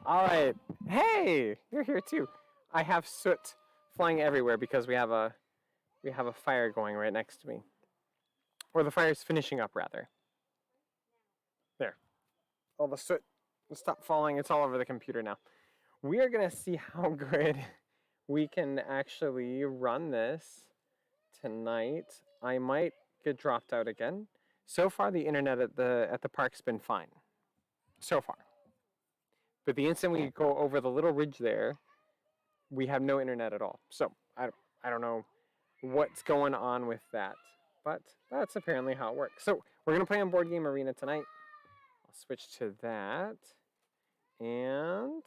All right. Hey, you're here too. I have soot flying everywhere because we have a fire going right next to me, or the fire's finishing up rather. There. All the soot stopped falling. It's all over the computer now. We are gonna see how good we can actually run this tonight. I might get dropped out again. So far, the internet at the park's been fine. So far. But the instant we go over the little ridge there, we have no internet at all. So I don't know what's going on with that. But that's apparently how it works. So we're going to play on Board Game Arena tonight. I'll switch to that. And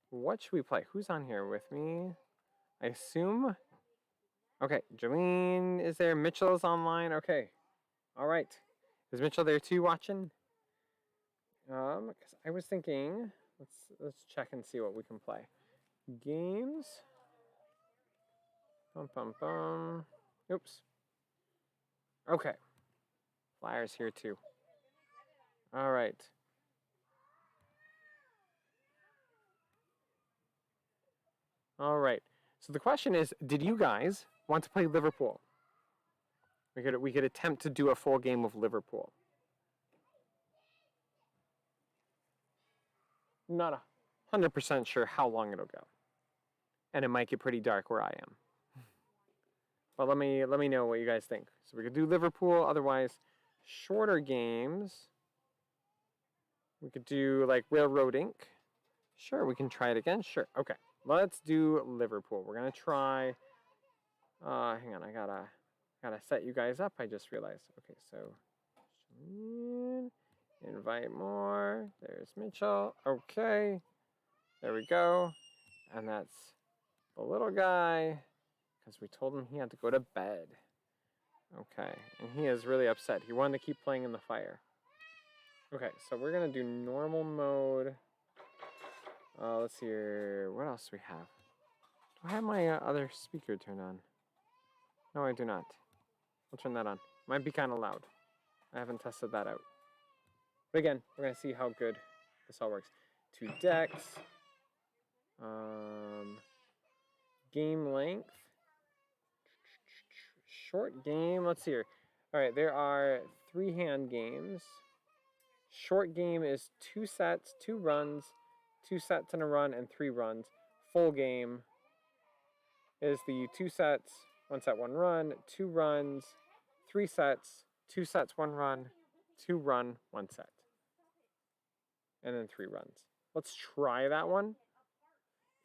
what should we play? Who's on here with me? I assume. Okay, Jolene is there. Mitchell is online. Okay. All right. Is Mitchell there too watching? Because I was thinking, let's check and see what we can play. Games. Bum bum bum. Oops. Okay. Flyers here too. All right. All right. So the question is, did you guys want to play Liverpool? We could attempt to do a full game of Liverpool. I'm not 100% sure how long it'll go, and it might get pretty dark where I am. But let me know what you guys think. So we could do Liverpool. Otherwise, shorter games. We could do like Railroad Inc. Sure, we can try it again. Sure. Okay. Let's do Liverpool. We're gonna try. Hang on. I gotta set you guys up. I just realized. Okay. So invite more. There's Mitchell. Okay. There we go. And that's the little guy. Because we told him he had to go to bed. Okay. And he is really upset. He wanted to keep playing in the fire. Okay. So we're going to do normal mode. Let's see here. What else do we have? Do I have my other speaker turned on? No, I do not. I'll turn that on. Might be kind of loud. I haven't tested that out. But again, we're going to see how good this all works. 2 decks. Game length. Short game. Let's see here. All right, there are 3 hand games. Short game is 2 sets, 2 runs, 2 sets and a run, and 3 runs. Full game is the 2 sets, 1 set, 1 run, 2 runs, 3 sets, 2 sets, 1 run, 2 run, 1 set. And then 3 runs. Let's try that one.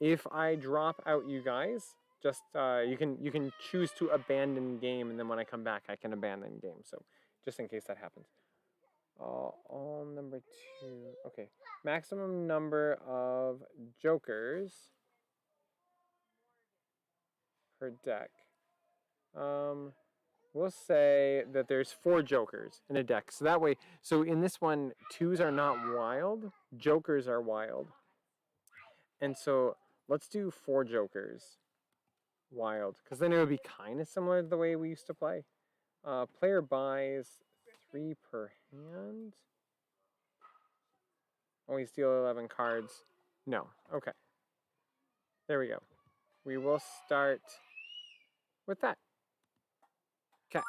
If I drop out you guys, just you can choose to abandon game, and then when I come back, I can abandon game. So just in case that happens. All number 2. Okay. Maximum number of jokers per deck. We'll say that there's 4 jokers in a deck. So that way, so in this one, 2s are not wild, jokers are wild. And so let's do 4 jokers wild, because then it would be kind of similar to the way we used to play. Player buys 3 per hand. Only steal 11 cards. No. Okay. There we go. We will start with that. Okay.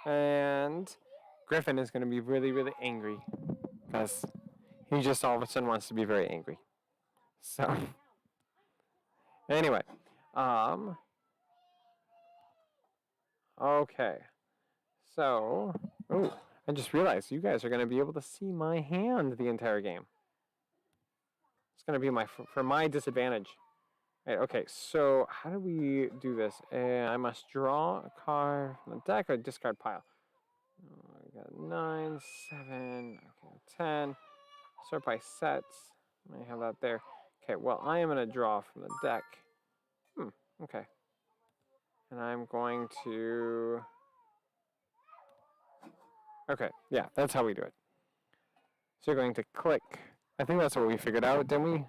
And Griffin is going to be really, really angry because he just all of a sudden wants to be very angry. So, anyway. Okay. So, I just realized you guys are going to be able to see my hand the entire game. It's going to be for my disadvantage. Right, okay, so how do we do this? I must draw a card from the deck or discard pile. I got 9, 7, okay, 10. Sort by sets. I have that there. Okay, well, I am going to draw from the deck. Okay. And I'm going to... Okay, yeah, that's how we do it. So you're going to click. I think that's what we figured out, didn't we?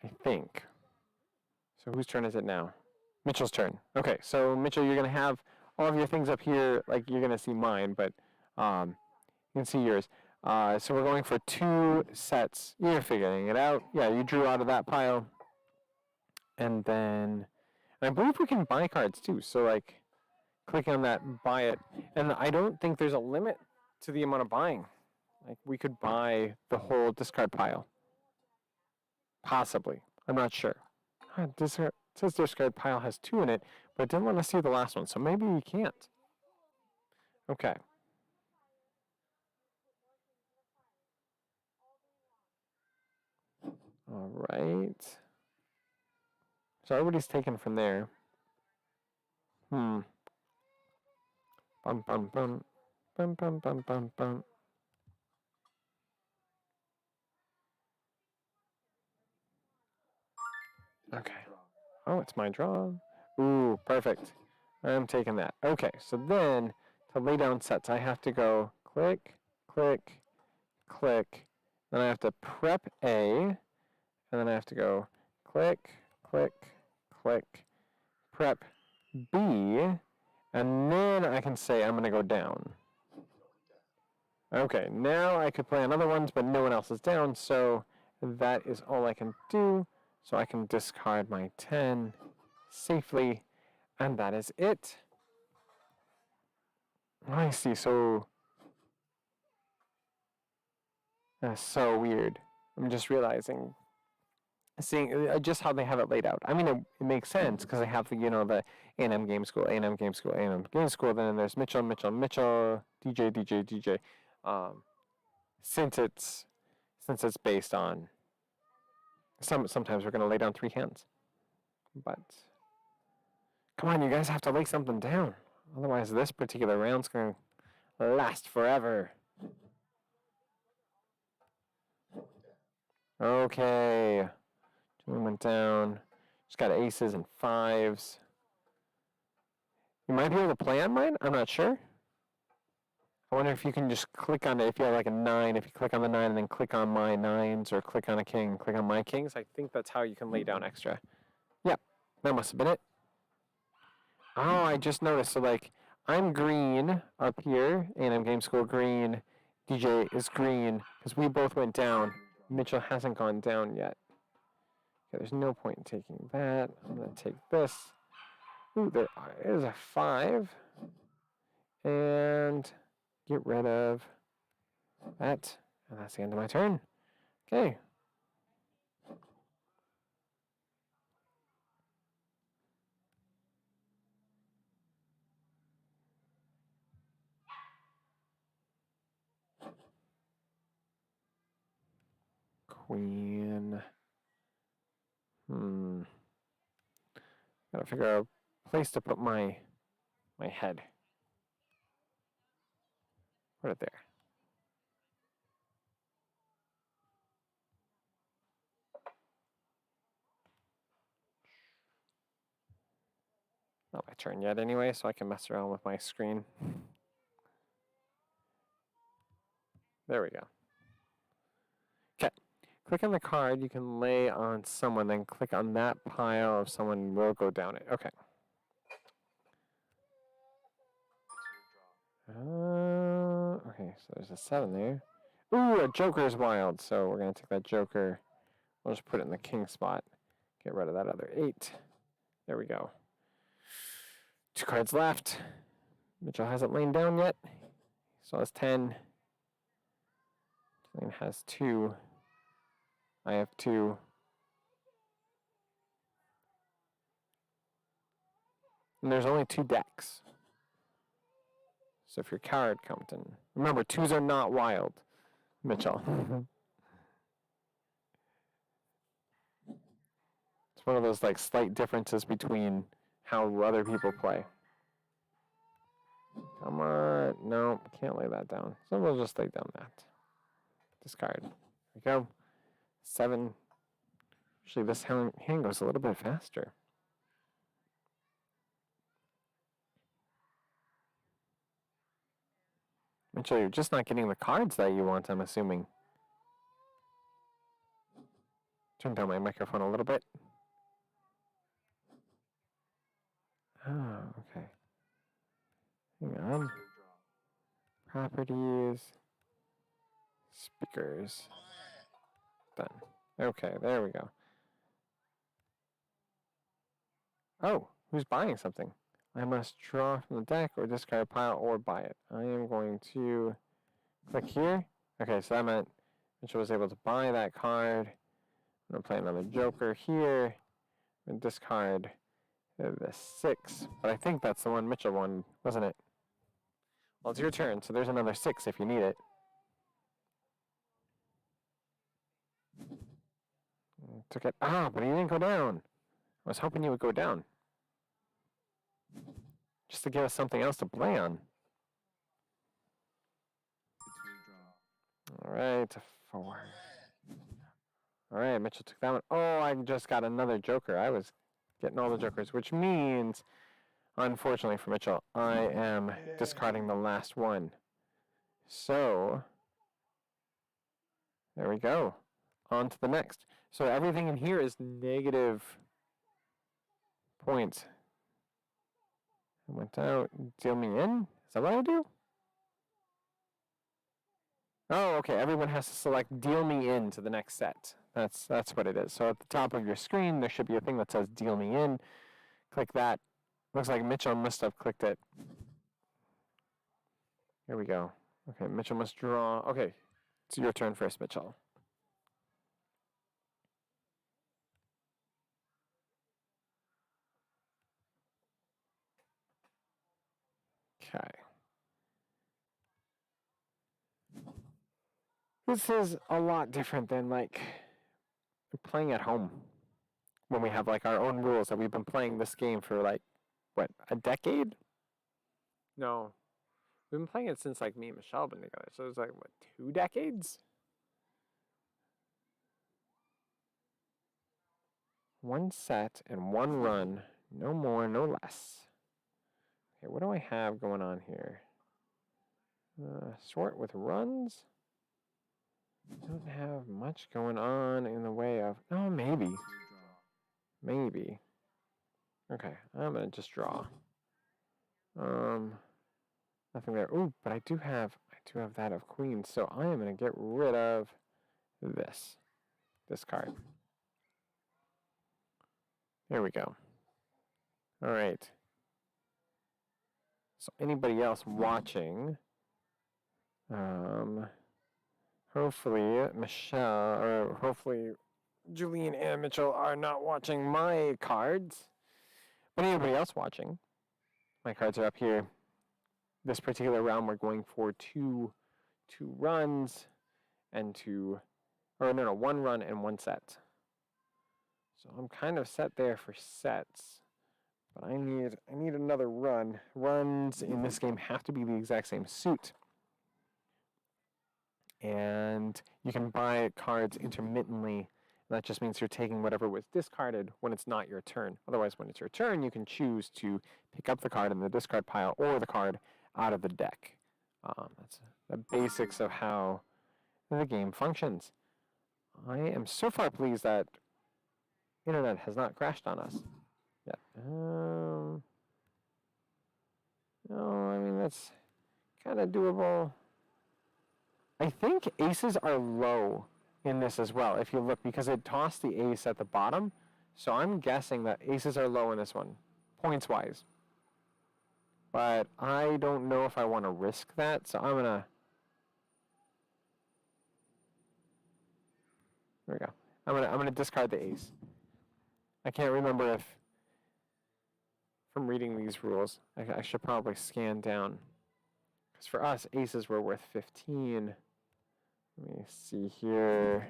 I think. So whose turn is it now? Mitchell's turn. Okay, so Mitchell, you're going to have all of your things up here. Like, you're going to see mine, but you can see yours. So we're going for 2 sets. You're figuring it out. Yeah, you drew out of that pile. And then I believe we can buy cards too. So, like, click on that, buy it. And I don't think there's a limit to the amount of buying. Like, we could buy the whole discard pile. Possibly. I'm not sure. Discard, it says discard pile has 2 in it, but it didn't want to see the last one, so maybe we can't. Okay. All right. So everybody's taken from there. Bum, bum, bum. Bum, bum, bum, bum, bum. Okay. Oh, it's my draw. Ooh, perfect. I'm taking that. Okay, so then to lay down sets, I have to go click, click, click. Then I have to prep A, and then I have to go click, click, click, prep B, and then I can say I'm going to go down. Okay, now I could play on other ones, but no one else is down, so that is all I can do. So I can discard my 10 safely, and that is it. I see, so that's so weird. I'm just realizing, seeing just how they have it laid out. I mean, it makes sense because they have the, the A&M Game School, A&M Game School, A&M Game School. Then there's Mitchell, Mitchell, Mitchell, DJ, DJ, DJ. Since it's based on sometimes we're gonna lay down 3 hands, but come on, you guys have to lay something down. Otherwise, this particular round's gonna last forever. Okay. Julian went down. Just got aces and 5s. You might be able to play on mine. I'm not sure. I wonder if you can just click on it. If you have like a 9, if you click on the 9 and then click on my 9s, or click on a king, click on my kings. I think that's how you can lay down extra. Yep, that must have been it. Oh, I just noticed. So, like, I'm green up here, and I'm Game School green. DJ is green because we both went down. Mitchell hasn't gone down yet. Okay, there's no point in taking that. I'm going to take this. Ooh, there is a 5. And get rid of that. And that's the end of my turn. Okay. Queen. Gotta figure out a place to put my head. Put it there. Not my turn yet anyway, so I can mess around with my screen. There we go. Okay. Click on the card you can lay on someone, then click on that pile of someone will go down it. Okay. Okay, so there's a 7 there. Ooh, a joker is wild, so we're going to take that joker. We'll just put it in the king spot. Get rid of that other 8. There we go. 2 cards left. Mitchell hasn't lain down yet. He still has 10. Julian has 2. I have 2. And there's only 2 decks. So if you're card Compton. Remember, 2s are not wild, Mitchell. It's one of those like slight differences between how other people play. Come on. No, can't lay that down. So we'll just lay down that. Discard. There we go. 7. Usually this hand goes a little bit faster. Mitchell, you're just not getting the cards that you want, I'm assuming. Turn down my microphone a little bit. Oh, okay. Hang on. Properties. Speakers. Done. Okay, there we go. Oh, who's buying something? I must draw from the deck or discard a pile or buy it. I am going to click here. Okay, so that meant Mitchell was able to buy that card. I'm going to play another Joker here and discard the 6. But I think that's the one Mitchell won, wasn't it? Well, it's your turn, so there's another 6 if you need it. Took it. Ah, but he didn't go down. I was hoping you would go down. Just to give us something else to play on. All right, 4. All right, Mitchell took that one. Oh, I just got another Joker. I was getting all the Jokers, which means, unfortunately for Mitchell, I am discarding the last one. So, there we go. On to the next. So everything in here is negative points. I went out. Deal me in? Is that what I do? Oh, okay. Everyone has to select deal me in to the next set. That's what it is. So at the top of your screen, there should be a thing that says deal me in. Click that. Looks like Mitchell must have clicked it. Here we go. Okay, Mitchell must draw. Okay, it's your turn first, Mitchell. Okay. This is a lot different than like playing at home when we have like our own rules that we've been playing this game for like, what, a decade? No. We've been playing it since like me and Michelle have been together. So it's like, what, 2 decades? One set and one run. No more, no less. Okay, what do I have going on here? Sort with runs? Don't have much going on in the way of... Oh, maybe. Maybe. Okay, I'm going to just draw. Nothing there. Ooh, but I do have that of queens, so I am going to get rid of this card. There we go. All right. So anybody else watching, hopefully Michelle, or hopefully Julian and Mitchell are not watching my cards. But anybody else watching, my cards are up here. This particular round, we're going for two runs and one run and one set. So I'm kind of set there for sets, but I need another run. Runs in this game have to be the exact same suit. And you can buy cards intermittently. That just means you're taking whatever was discarded when it's not your turn. Otherwise, when it's your turn, you can choose to pick up the card in the discard pile or the card out of the deck. That's the basics of how the game functions. I am so far pleased that internet has not crashed on us yet. No, I mean, that's kind of doable. I think aces are low in this as well, if you look, because it tossed the ace at the bottom. So I'm guessing that aces are low in this one, points-wise. But I don't know if I want to risk that, so I'm going to... There we go. I'm gonna discard the ace. I can't remember if, from reading these rules, I should probably scan down. Because for us, aces were worth 15. Let me see here.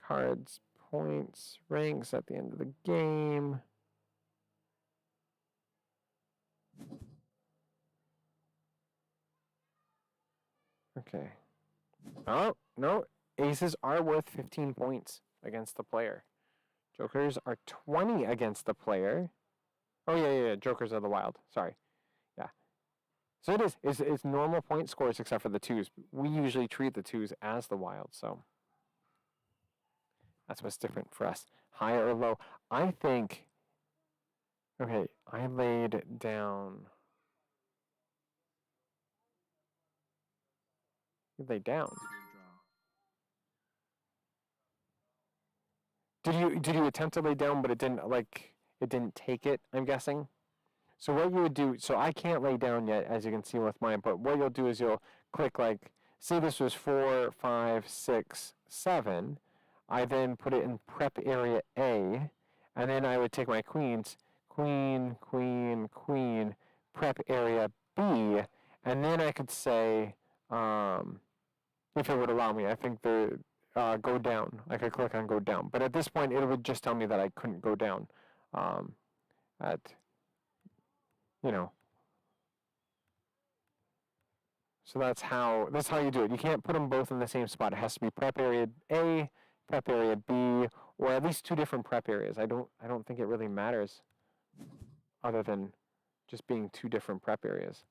Cards, points, ranks at the end of the game. Okay. Oh, no. Aces are worth 15 points against the player. Jokers are 20 against the player. Oh, yeah. Jokers are the wild. Sorry. Yeah. So it is. It's normal point scores except for the twos. We usually treat the twos as the wild, so that's what's different for us. High or low. I think Okay, I laid down. You laid down. Did you attempt to lay down, but it didn't take it? I'm guessing. So what you would do, so I can't lay down yet, as you can see with mine, but what you'll do is you'll click like, say this was 4, 5, 6, 7. I then put it in prep area A, and then I would take my queens, queen, queen, queen, prep area B, and then I could say, if it would allow me, I think go down. I could click on go down, but at this point it would just tell me that I couldn't go down. At you know, so that's how you do it. You can't put them both in the same spot. It has to be prep area A, prep area B, or at least two different prep areas. I don't think it really matters, other than just being two different prep areas.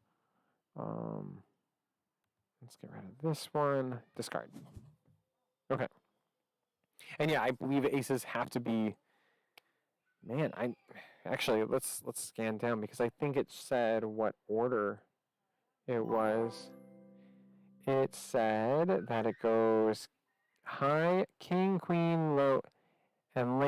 Let's get rid of this one. Discard. Okay. And yeah, I believe aces have to be. Man, actually let's scan down because I think it said what order it was. It said that it goes high, king, queen, low, and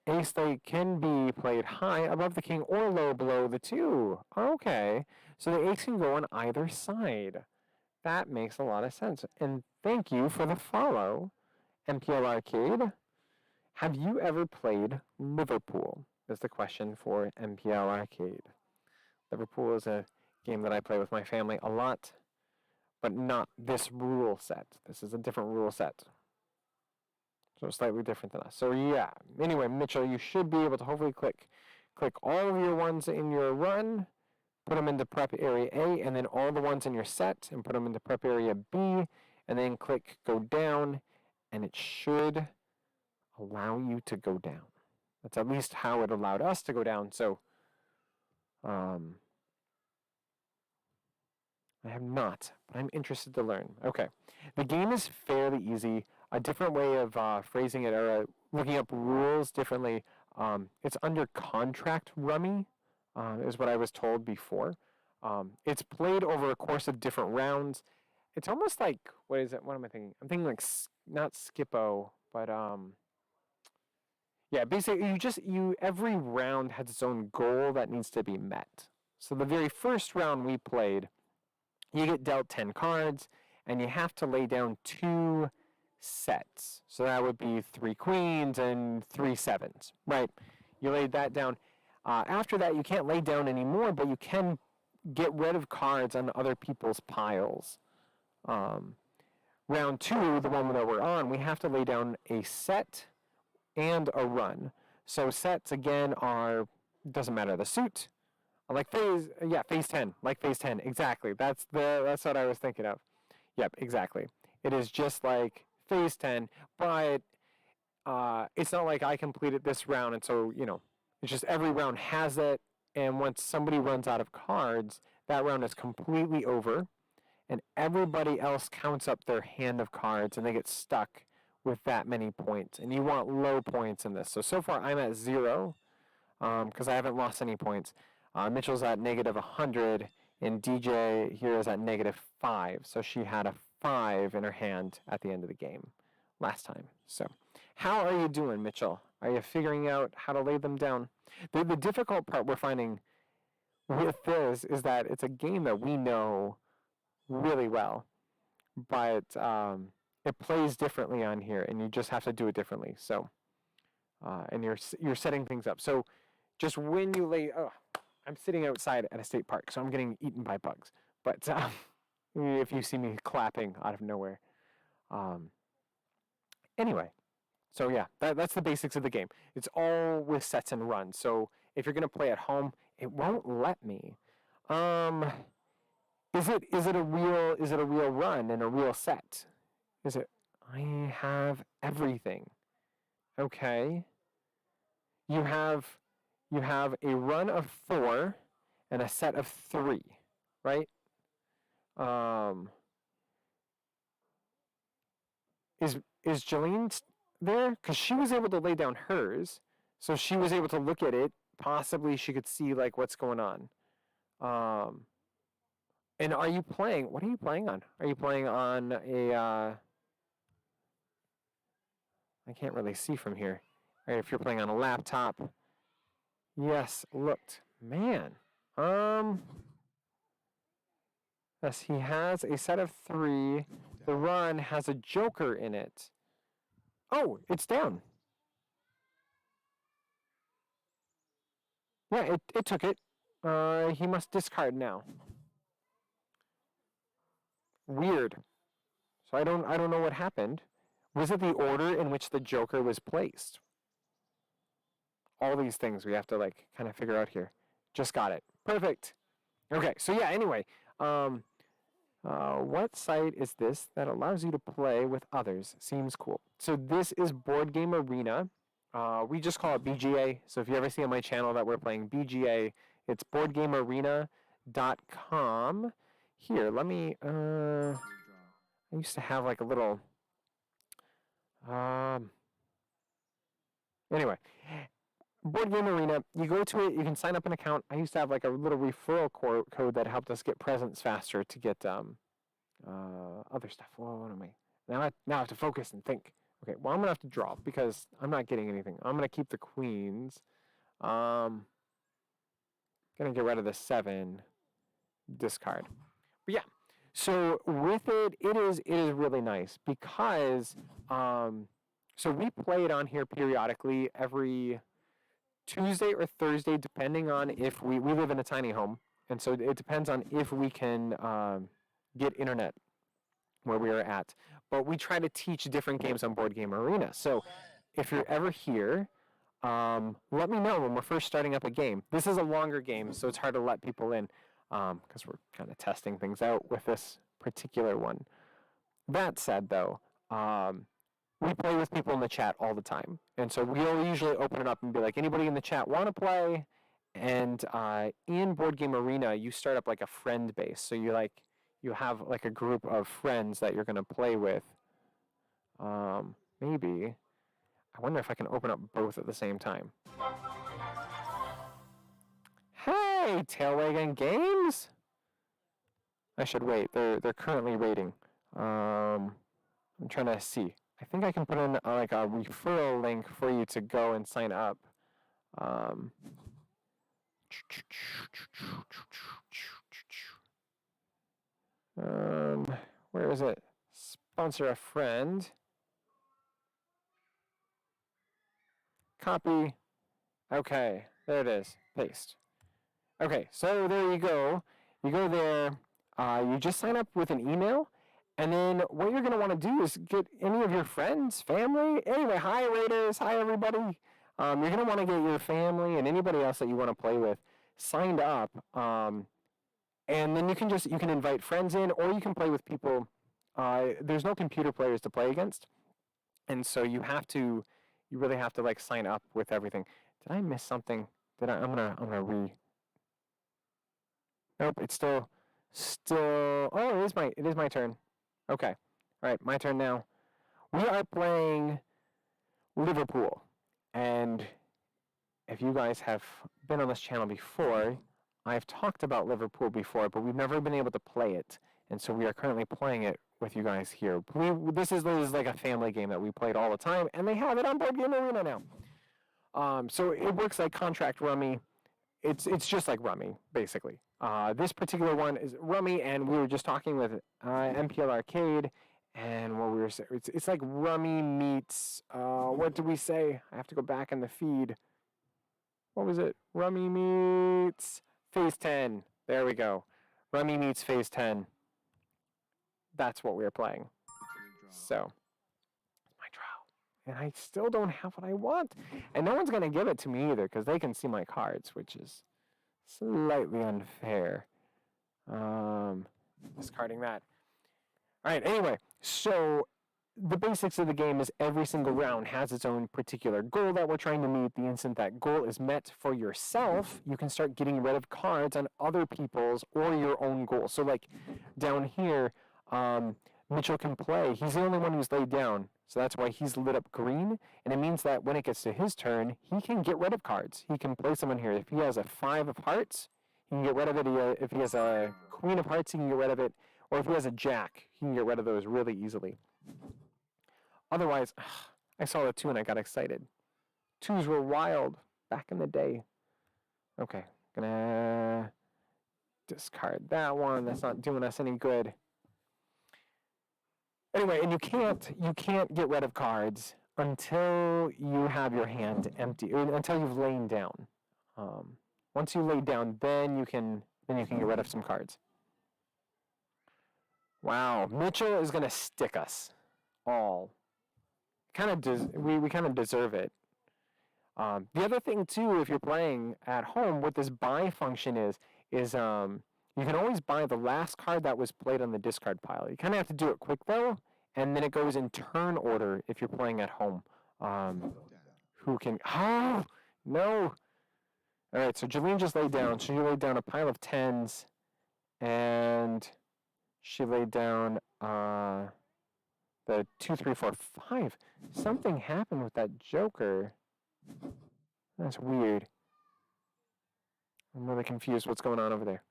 ace they can be played high above the king or low below the two. Okay, so the ace can go on either side. That makes a lot of sense. And thank you for the follow, MPL Arcade. Have you ever played Liverpool? Is the question for MPL Arcade. Liverpool is a game that I play with my family a lot, but not this rule set. This is a different rule set. So slightly different than us. So yeah, anyway, Mitchell, you should be able to hopefully click all of your ones in your run, put them into prep area A, and then all the ones in your set, and put them into prep area B, and then click go down, and it should allow you to go down. That's at least how it allowed us to go down. So I have not, but I'm interested to learn. Okay. The game is fairly easy. A different way of phrasing it, or looking up rules differently, it's under contract rummy, is what I was told before. It's played over a course of different rounds. It's almost like, what is it? What am I thinking? I'm thinking like, not Skippo, but yeah, basically every round has its own goal that needs to be met. So the very first round we played, you get dealt 10 cards, and you have to lay down 2 sets. So that would be 3 queens and 3 sevens, right? You laid that down. After that, you can't lay down anymore, but you can get rid of cards on other people's piles. Round 2, the one that we're on, we have to lay down a set and a run. So sets, again, doesn't matter the suit. Like phase 10, like phase 10, exactly. That's what I was thinking of. Yep, exactly. It is just like phase 10, but it's not like I completed this round, and so, it's just every round has it, and once somebody runs out of cards, that round is completely over, and everybody else counts up their hand of cards, and they get stuck with that many points, and you want low points in this. So far I'm at 0, because I haven't lost any points. Mitchell's at negative 100, and DJ here is at negative 5. So she had a 5 in her hand at the end of the game last time. So how are you doing, Mitchell? Are you figuring out how to lay them down? The difficult part we're finding with this is that it's a game that we know really well, but it plays differently on here, and you just have to do it differently. So, and you're setting things up. So just when you lay... I'm sitting outside at a state park, so I'm getting eaten by bugs. But if you see me clapping out of nowhere. Anyway, so yeah, that's the basics of the game. It's all with sets and runs. So if you're going to play at home, it won't let me. Is it a real run and a real set? Is it? I have everything. Okay. You have a run of 4 and a set of 3, right? Is Jolene there? Because she was able to lay down hers, so she was able to look at it, possibly she could see like what's going on. And are you playing? What are you playing on? Are you playing on a? I can't really see from here. All right, if you're playing on a laptop. Yes, looked. Man. Yes, he has a set of 3. The run has a joker in it. Oh, it's down. Yeah, it took it. He must discard now. Weird. So I don't know what happened. Was it the order in which the joker was placed? All these things we have to like kind of figure out here. Just got it. Perfect. Okay, so yeah, anyway, what site is this that allows you to play with others? Seems cool. So this is Board Game Arena. We just call it BGA. So if you ever see on my channel that we're playing BGA, it's boardgamearena.com. Here, let me, I used to have like a little, anyway, Board Game Arena, you go to it, you can sign up an account. I used to have like a little referral code that helped us get presents faster to get other stuff. Whoa, what am I? Now I have to focus and think. Okay, well, I'm going to have to draw because I'm not getting anything. I'm going to keep the queens. Going to get rid of the 7. Discard. But yeah, so with it, it is really nice because, so we play it on here periodically every Tuesday or Thursday, depending on if we live in a tiny home. And so it depends on if we can get internet where we are at. But we try to teach different games on Board Game Arena. So if you're ever here, let me know when we're first starting up a game. This is a longer game, so it's hard to let people in because we're kind of testing things out with this particular one. That said, though, we play with people in the chat all the time. And so we'll usually open it up and be like, anybody in the chat want to play? And in Board Game Arena, you start up like a friend base. So you have like a group of friends that you're going to play with. Maybe. I wonder if I can open up both at the same time. Hey, Tailwagon Games! I should wait. They're currently rating. I'm trying to see. I think I can put in like a referral link for you to go and sign up. Where is it? Sponsor a friend. Copy. Okay, there it is. Paste. Okay, so there you go. You go there. You just sign up with an email. And then what you're going to want to do is get any of your friends, family. Anyway, hi, Raiders. Hi, everybody. You're going to want to get your family and anybody else that you want to play with signed up. And then you can invite friends in, or you can play with people. There's no computer players to play against. And so you really have to like sign up with everything. Did I miss something? I'm gonna Nope, it's still, oh, it is my turn. Okay, all right, my turn now. We are playing Liverpool, and if you guys have been on this channel before, I've talked about Liverpool before, but we've never been able to play it, and so we are currently playing it with you guys here. This is like a family game that we played all the time, and they have it on Board Game Arena now. So it works like Contract Rummy. It's just like Rummy, basically. This particular one is Rummy, and we were just talking with MPL Arcade, and what we were saying, it's like Rummy meets, what did we say? I have to go back in the feed. What was it? Rummy meets Phase 10. There we go. Rummy meets Phase 10. That's what we were playing. So, my draw. And I still don't have what I want. And no one's going to give it to me either, because they can see my cards, which is slightly unfair. Discarding that. All right, anyway, so the basics of the game is every single round has its own particular goal that we're trying to meet. The instant that goal is met for yourself, you can start getting rid of cards on other people's or your own goal. So like down here, Mitchell can play. He's the only one who's laid down. So that's why he's lit up green, and it means that when it gets to his turn, he can get rid of cards. He can place them in here. If he has a 5 of hearts, he can get rid of it. If he has a queen of hearts, he can get rid of it. Or if he has a jack, he can get rid of those really easily. Otherwise, I saw the 2 and I got excited. 2s were wild back in the day. Okay, gonna discard that one. That's not doing us any good. Anyway, and you can't get rid of cards until you have your hand empty, or until you've lain down. Once you lay down, then you can get rid of some cards. Wow, Mitchell is gonna stick us all. We kind of deserve it. The other thing too, if you're playing at home, what this buy function is you can always buy the last card that was played on the discard pile. You kind of have to do it quick though, and then it goes in turn order if you're playing at home. Who can? Oh no! All right, so Jolene just laid down. She laid down a pile of 10s, and she laid down the 2, 3, 4, 5. Something happened with that joker. That's weird. I'm really confused what's going on over there.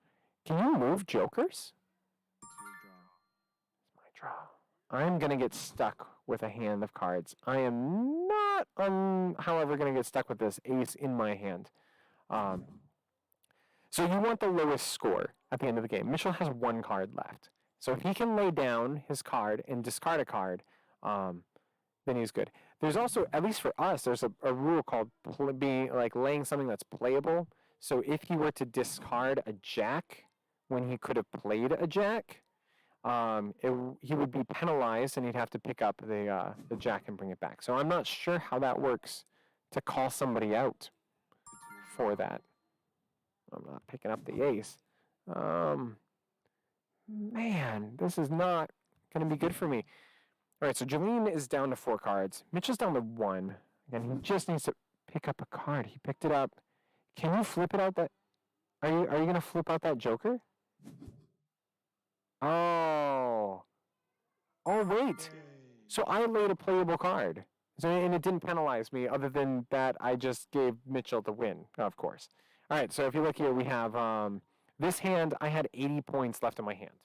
Can you move jokers? It's my draw. I'm going to get stuck with a hand of cards. I am not, however, going to get stuck with this ace in my hand. So you want the lowest score at the end of the game. Mitchell has 1 card left. So if he can lay down his card and discard a card, then he's good. There's also, at least for us, there's a rule called laying something that's playable. So if he were to discard a jack when he could have played a jack, he would be penalized and he'd have to pick up the jack and bring it back. So I'm not sure how that works to call somebody out for that. I'm not picking up the ace. Man, this is not going to be good for me. All right, so Jolene is down to 4 cards. Mitch is down to 1. Again, he just needs to pick up a card. He picked it up. Can you flip it out that... Are you going to flip out that joker? Oh. Oh, wait. So I laid a playable card. And it didn't penalize me, other than that I just gave Mitchell the win, of course. All right, so if you look here, we have this hand. I had 80 points left in my hand.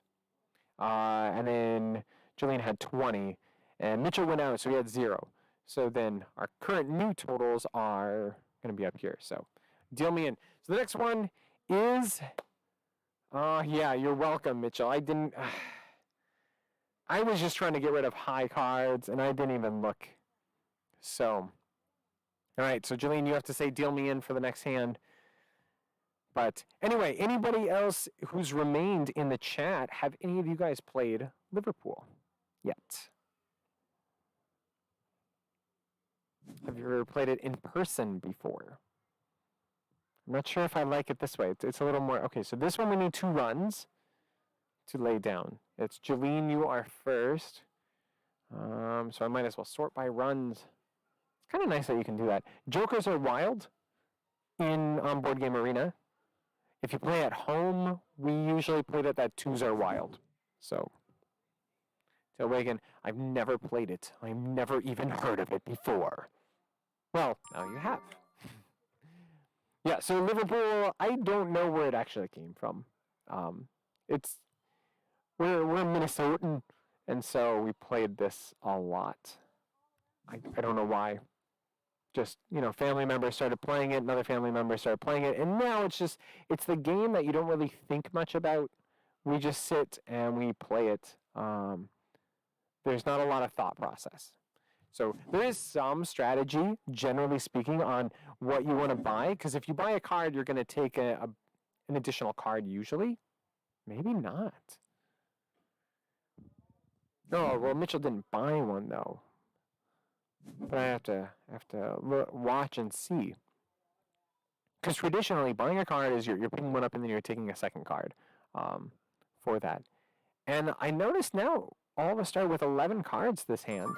And then Jolene had 20. And Mitchell went out, so he had 0. So then our current new totals are going to be up here. So deal me in. So the next one is... yeah, you're welcome, Mitchell. I was just trying to get rid of high cards, and I didn't even look. So, all right, so Jolene, you have to say deal me in for the next hand. But anyway, anybody else who's remained in the chat, have any of you guys played Liverpool yet? Have you ever played it in person before? I'm not sure if I like it this way. It's a little more... Okay, so this one we need 2 runs to lay down. It's Jolene, you are first. So I might as well sort by runs. It's kind of nice that you can do that. Jokers are wild in Board Game Arena. If you play at home, we usually play that 2s are wild. So again, I've never played it. I've never even heard of it before. Well, now you have. Yeah, so Liverpool, I don't know where it actually came from. We're Minnesotan, and so we played this a lot. I don't know why. Just, family members started playing it, another family member started playing it, and now it's the game that you don't really think much about. We just sit and we play it. There's not a lot of thought process. So there is some strategy, generally speaking, on what you want to buy, because if you buy a card, you're going to take an additional card usually. Maybe not. Oh, well, Mitchell didn't buy one, though. But I have to watch and see. Because traditionally, buying a card is you're picking one up and then you're taking a second card for that. And I noticed now, all of us start with 11 cards this hand.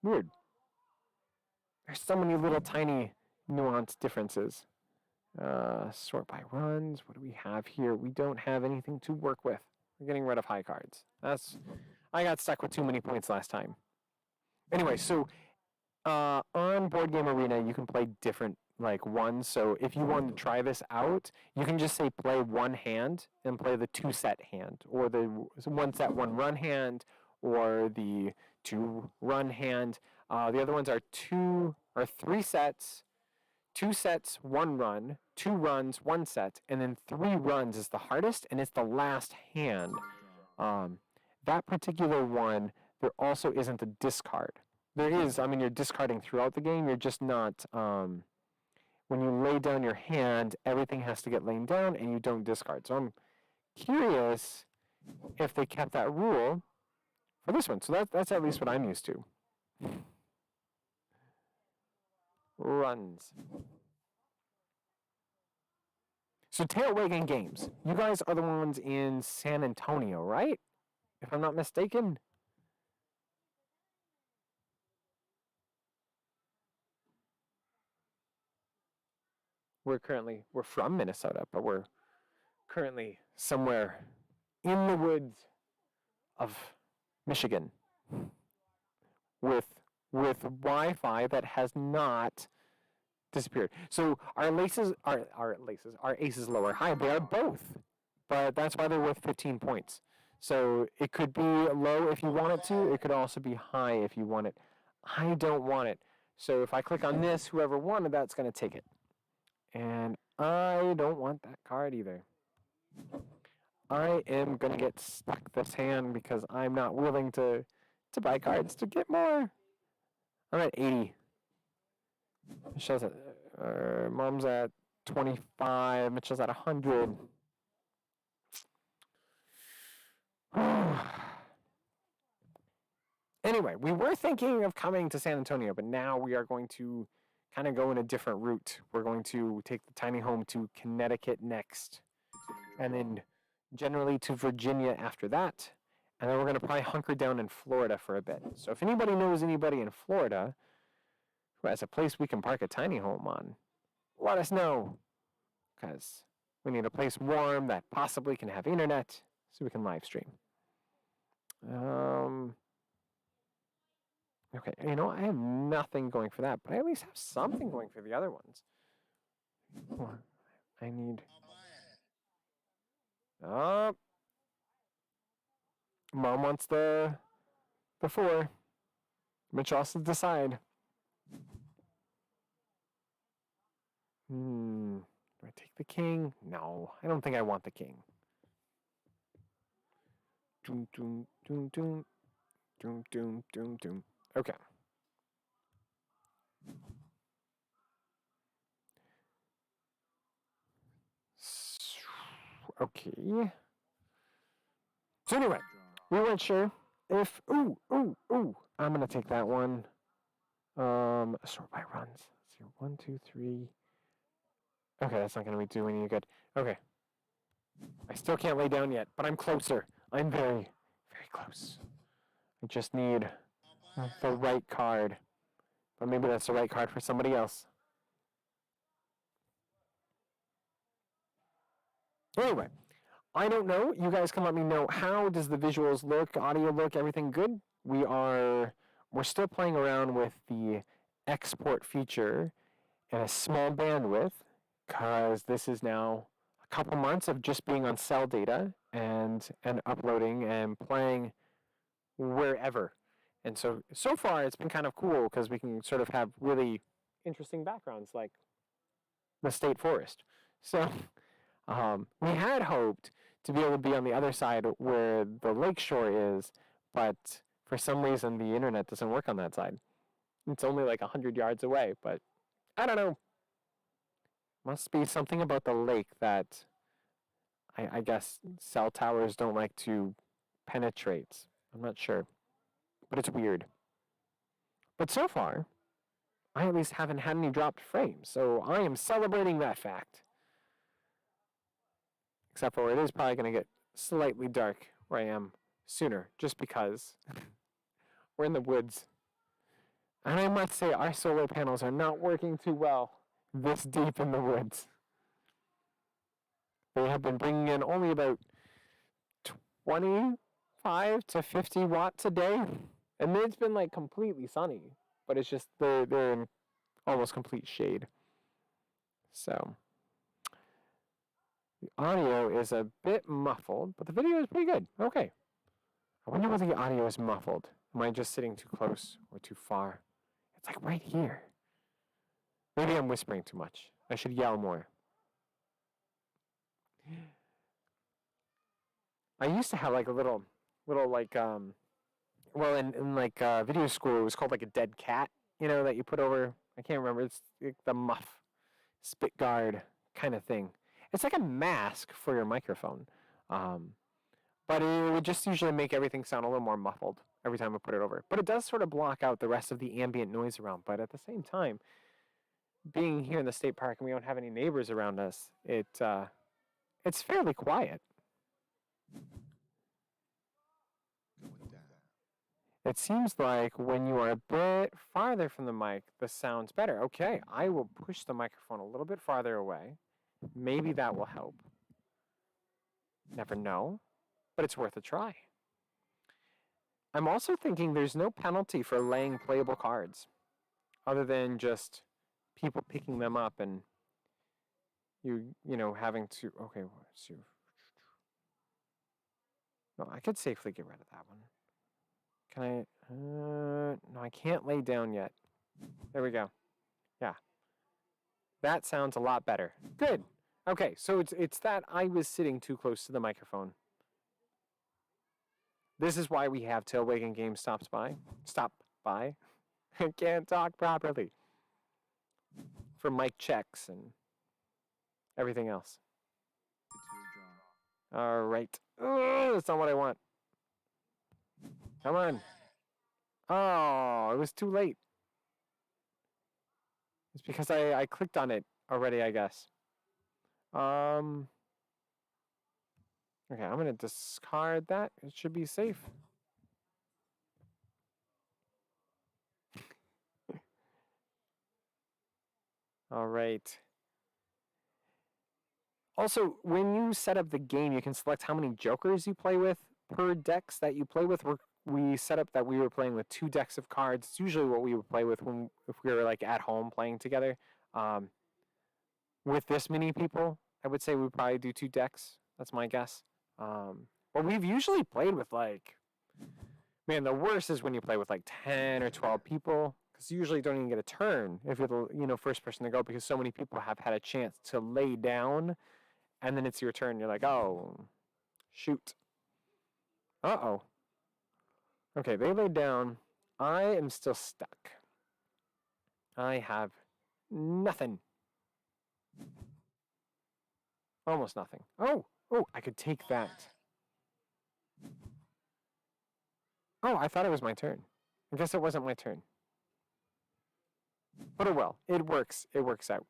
Weird. There's so many little tiny nuanced differences. Sort by runs. What do we have here? We don't have anything to work with. We're getting rid of high cards. I got stuck with too many points last time. Anyway, so on Board Game Arena, you can play different ones. So if you want to try this out, you can just say play one hand and play the two set hand, or the one set one run hand, or the two run hand. The other ones are three sets, two sets, one run, two runs, one set, and then three runs is the hardest, and it's the last hand. Um, that particular one, there also isn't a discard. There is, I mean, you're discarding throughout the game. You're just not, when you lay down your hand, everything has to get laid down and you don't discard. So I'm curious if they kept that rule for this one. So that's at least what I'm used to. Runs. So Tail Wagging Games, you guys are the ones in San Antonio, right? If I'm not mistaken. We're from Minnesota, but we're currently somewhere in the woods of Michigan with Wi-Fi that has not disappeared. So our aces low or high, they are both, but that's why they're worth 15 points. So it could be low if you want it to. It could also be high if you want it. I don't want it. So if I click on this, whoever wanted that's going to take it. And I don't want that card either. I am going to get stuck this hand because I'm not willing to buy cards to get more. I'm at 80. Michelle's at, Mom's at 25. Mitchell's at 100. Anyway, we were thinking of coming to San Antonio, but now we are going to kind of go in a different route. We're going to take the tiny home to Connecticut next, and then generally to Virginia after that, and then we're going to probably hunker down in Florida for a bit. So if anybody knows anybody in Florida who has a place we can park a tiny home on, let us know, because we need a place warm that possibly can have internet so we can live stream. Okay, I have nothing going for that, but I at least have something going for the other ones. I need... Mom wants the 4. Mitch has to decide. Do I take the king? No, I don't think I want the king. Doom, doom, doom, doom. Doom, doom, doom, doom. Okay. Okay. So anyway, we weren't sure if... Ooh. I'm going to take that one. Sort by runs. Let's see. 1, 2, 3. Okay, that's not going to be doing any good. Okay. I still can't lay down yet, but I'm closer. I'm very, very close. I just need the right card. But maybe that's the right card for somebody else. Anyway, I don't know. You guys can let me know. How does the visuals look, audio look, everything good? We're still playing around with the export feature and a small bandwidth, because this is now a couple months of just being on cell data and uploading and playing wherever. And so far it's been kind of cool because we can sort of have really interesting backgrounds like the state forest. So we had hoped to be able to be on the other side where the lakeshore is, but for some reason the internet doesn't work on that side. It's only like 100 yards away, but I don't know. Must be something about the lake that I guess cell towers don't like to penetrate. I'm not sure, but it's weird. But so far, I at least haven't had any dropped frames, so I am celebrating that fact. Except for it is probably going to get slightly dark where I am sooner, just because we're in the woods. And I must say, our solar panels are not working too well this deep in the woods. They have been bringing in only about 25 to 50 watts a day. And it's been like completely sunny, but it's just they're in almost complete shade. So the audio is a bit muffled, but the video is pretty good. Okay. I wonder whether the audio is muffled. Am I just sitting too close or too far? It's like right here. Maybe I'm whispering too much. I should yell more. I used to have like a little like well in like video school it was called like a dead cat, you know, that you put over. I can't remember. It's like the muff, spit guard kind of thing. It's like a mask for your microphone, um, but it would just usually make everything sound a little more muffled every time I put it over. But it does sort of block out the rest of the ambient noise around. But at the same time, being here in the state park and we don't have any neighbors around us, it's fairly quiet. It seems like when you are a bit farther from the mic, the sound's better. Okay, I will push the microphone a little bit farther away. Maybe that will help. Never know, but it's worth a try. I'm also thinking there's no penalty for laying playable cards, other than just people picking them up and you know having to. Okay, let's see. No, I could safely get rid of that one. Can I? No, I can't lay down yet. There we go. Yeah. That sounds a lot better. Good. Okay, so it's that I was sitting too close to the microphone. This is why we have Till Waking Game stops by. Stop by. I can't talk properly. For mic checks and everything else. All right. Oh, that's not what I want. Come on. Oh, it was too late. It's because I clicked on it already, I guess. Okay, I'm going to discard that. It should be safe. All right. Also, when you set up the game, you can select how many jokers you play with per decks that you play with. We set up that we were playing with 2 decks of cards. It's usually what we would play with if we were like at home playing together. With this many people, I would say we would probably do 2 decks. That's my guess. But we've usually played with like, man, the worst is when you play with like 10 or 12 people, because you usually don't even get a turn if you're the first person to go, because so many people have had a chance to lay down, and then it's your turn. You're like, oh, shoot. Uh-oh. Okay, they laid down. I am still stuck. I have nothing. Almost nothing. Oh, I could take that. Oh, I thought it was my turn. I guess it wasn't my turn. But oh well, it works. It works out.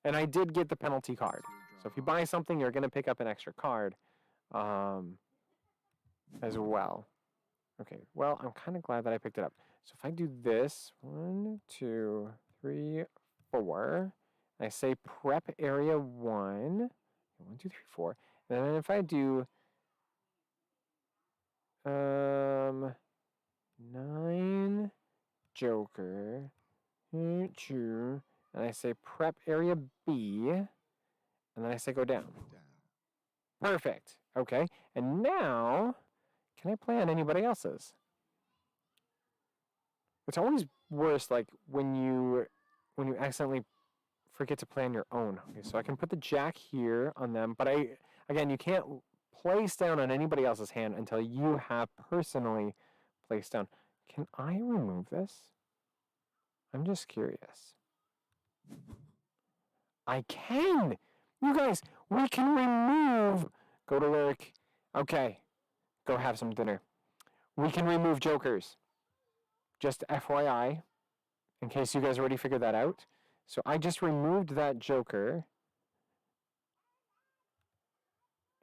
And I did get the penalty card. So if you buy something, you're going to pick up an extra card as well. Okay, well, I'm kind of glad that I picked it up. So if I do this, 1, 2, 3, 4, I say prep area 1, 1, 2, 3, 4, and then if I do 9 Joker, 2, and I say prep area B, and then I say go down. Perfect. Okay, and now can I play on anybody else's? It's always worse, like when you accidentally forget to play on your own. Okay, so I can put the jack here on them, but again, you can't place down on anybody else's hand until you have personally placed down. Can I remove this? I'm just curious. I can! You guys, we can remove... Go to lyric. Okay, go have some dinner. We can remove jokers. Just FYI, in case you guys already figured that out. So I just removed that joker.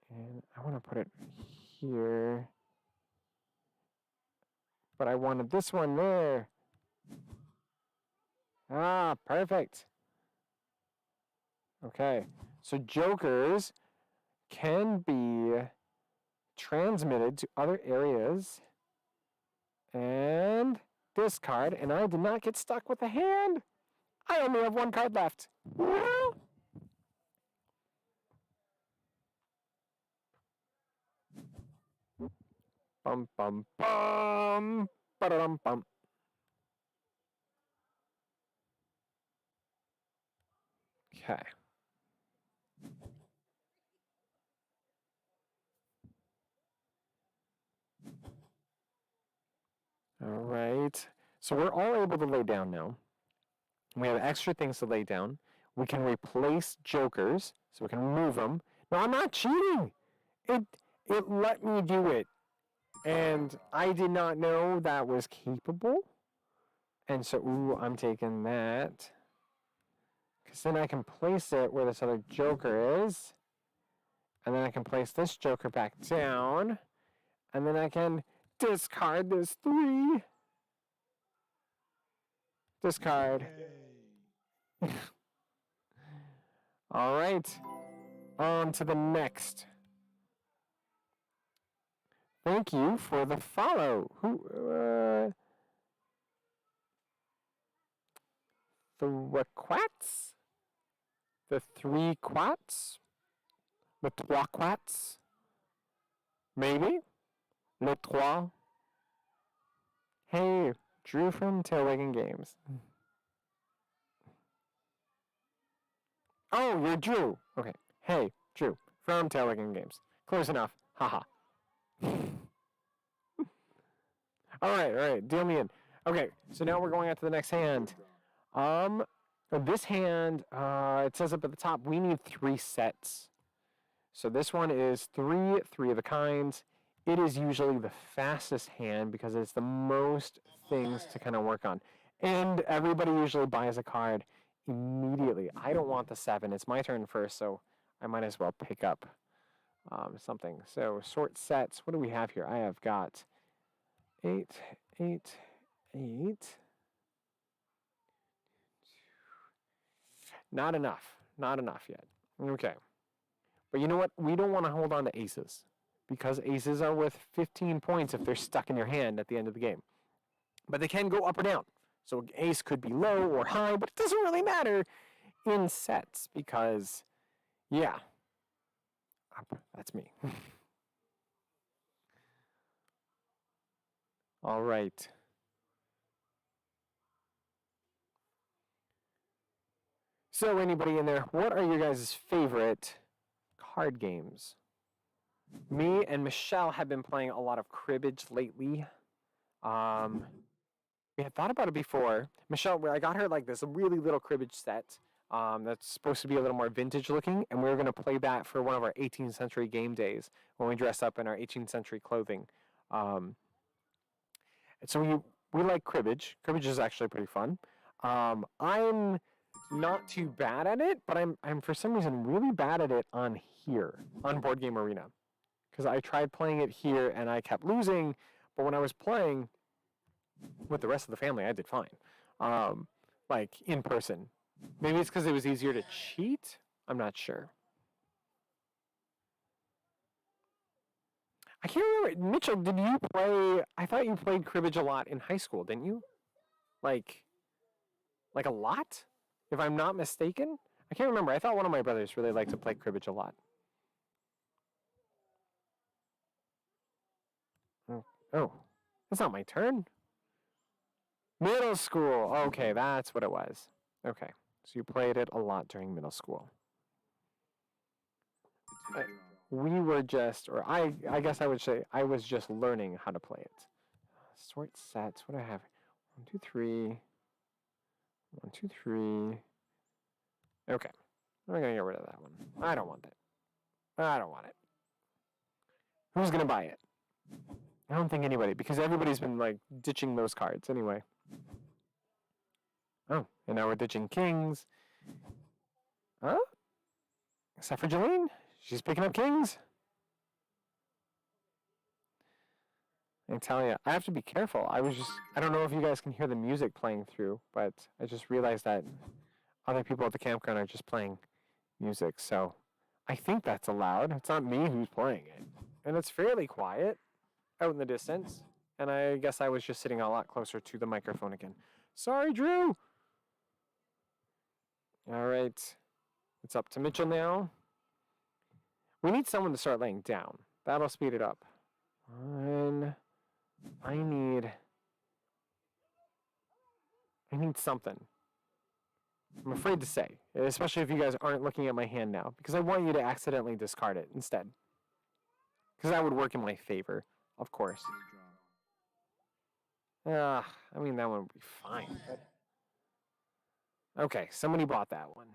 And I want to put it here. But I wanted this one there. Ah, perfect. Okay, so jokers can be transmitted to other areas and discard, and I did not get stuck with a hand. I only have one card left. Bum bum bum. Ba-da-dum bum. Okay. All right. So we're all able to lay down now. We have extra things to lay down. We can replace jokers, so we can move them. No, I'm not cheating. It let me do it. And I did not know that was capable. And so, ooh, I'm taking that. Because then I can place it where this other joker is. And then I can place this joker back down. And then I can discard this 3. Discard. All right. On to the next. Thank you for the follow. The quats? The 3 quats? The 3 quats? Maybe? Le 3? Hey, Drew from Tailwagging Games. Oh, you're Drew. Okay. Hey, Drew from Tailwagging Games. Close enough. Haha. All right. Deal me in. Okay, so now we're going on to the next hand. This hand, it says up at the top, we need 3 sets. So this one is 3 of a kind. It is usually the fastest hand because it's the most things to kind of work on. And everybody usually buys a card immediately. I don't want the 7. It's my turn first, so I might as well pick up something. So sort sets. What do we have here? I have got 8, 8, 8. Not enough. Not enough yet. Okay. But you know what? We don't want to hold on to aces because aces are worth 15 points if they're stuck in your hand at the end of the game. But they can go up or down. So ace could be low or high, but it doesn't really matter in sets because, yeah, that's me. All right. So anybody in there, what are your guys' favorite card games? Me and Michelle have been playing a lot of cribbage lately. We had thought about it before. Michelle, I got her like this really little cribbage set that's supposed to be a little more vintage looking, and we were going to play that for one of our 18th century game days when we dress up in our 18th century clothing. And so we like cribbage. Cribbage is actually pretty fun. I'm not too bad at it, but I'm for some reason really bad at it on Board Game Arena. Because I tried playing it here and I kept losing, but when I was playing with the rest of the family, I did fine. Like in person. Maybe it's because it was easier to cheat? I'm not sure. I can't remember. Mitchell, did you play? I thought you played cribbage a lot in high school, didn't you? Like a lot? If I'm not mistaken? I can't remember. I thought one of my brothers really liked to play cribbage a lot. Oh, that's not my turn. Middle school. Okay, that's what it was. Okay, so you played it a lot during middle school. We were just, or I guess I would say I was just learning how to play it. Sort sets. What do I have? 1, 2, 3. 1, 2, 3. Okay, I'm gonna get rid of that one. I don't want that. I don't want it. Who's gonna buy it? I don't think anybody, because everybody's been like ditching those cards anyway. Oh, and now we're ditching kings. Huh? Except for Jolene. She's picking up kings. I tell you, I have to be careful. I don't know if you guys can hear the music playing through, but I just realized that other people at the campground are just playing music, so I think that's allowed. It's not me who's playing it. And it's fairly quiet out in the distance. And I guess I was just sitting a lot closer to the microphone again. Sorry, Drew. All right. It's up to Mitchell now. We need someone to start laying down. That'll speed it up. And I need something. I'm afraid to say, especially if you guys aren't looking at my hand now, because I want you to accidentally discard it instead. Because that would work in my favor, of course. I mean, that one would be fine. But... Okay, somebody bought that one.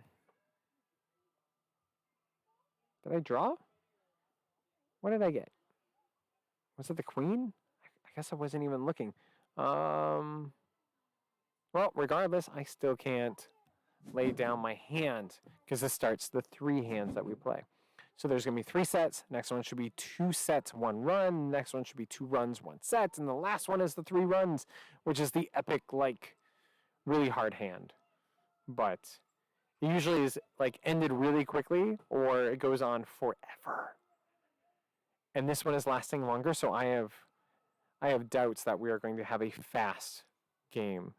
Did I draw? What did I get? Was it the queen? I guess I wasn't even looking. Well, regardless, I still can't lay down my hand because this starts the 3 hands that we play. So there's going to be 3 sets. Next one should be 2 sets, 1 run. Next one should be 2 runs, 1 set. And the last one is the 3 runs, which is the epic, like, really hard hand. But it usually is, like, ended really quickly or it goes on forever. And this one is lasting longer, so I have doubts that we are going to have a fast game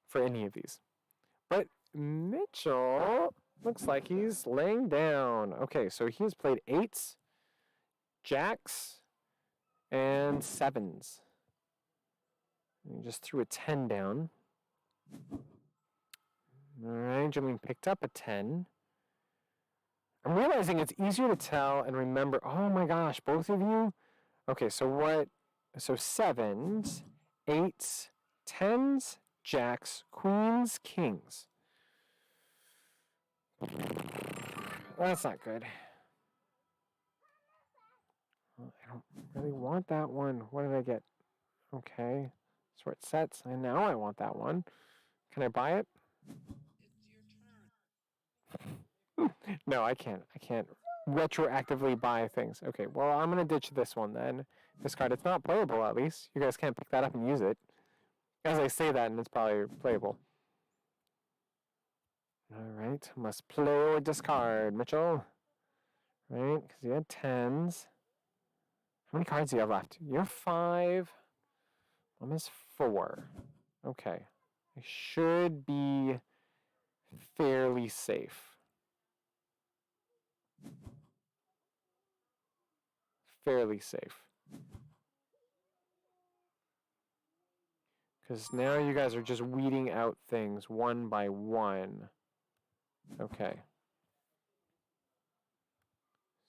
for any of these. But Mitchell looks like he's laying down. Okay, so he has played 8s, jacks, and 7s. He just threw a 10 down. All right, Jimmy picked up a 10. I'm realizing it's easier to tell and remember. Oh my gosh, both of you? Okay, so what? So 7s, 8s, 10s, jacks, queens, kings. That's not good. Well, I don't really want that one. What did I get? Okay. Sort sets. And now I want that one. Can I buy it? It's your turn. No, I can't. I can't retroactively buy things. Okay, well, I'm going to ditch this one then. Discard. It's not playable, at least. You guys can't pick that up and use it. As I say that, and it's probably playable. All right. Must play or discard, Mitchell. Right? Because you had 10s. How many cards do you have left? You have 5. Mom is 4. Okay. I should be fairly safe. Fairly safe. Because now you guys are just weeding out things one by one. Okay.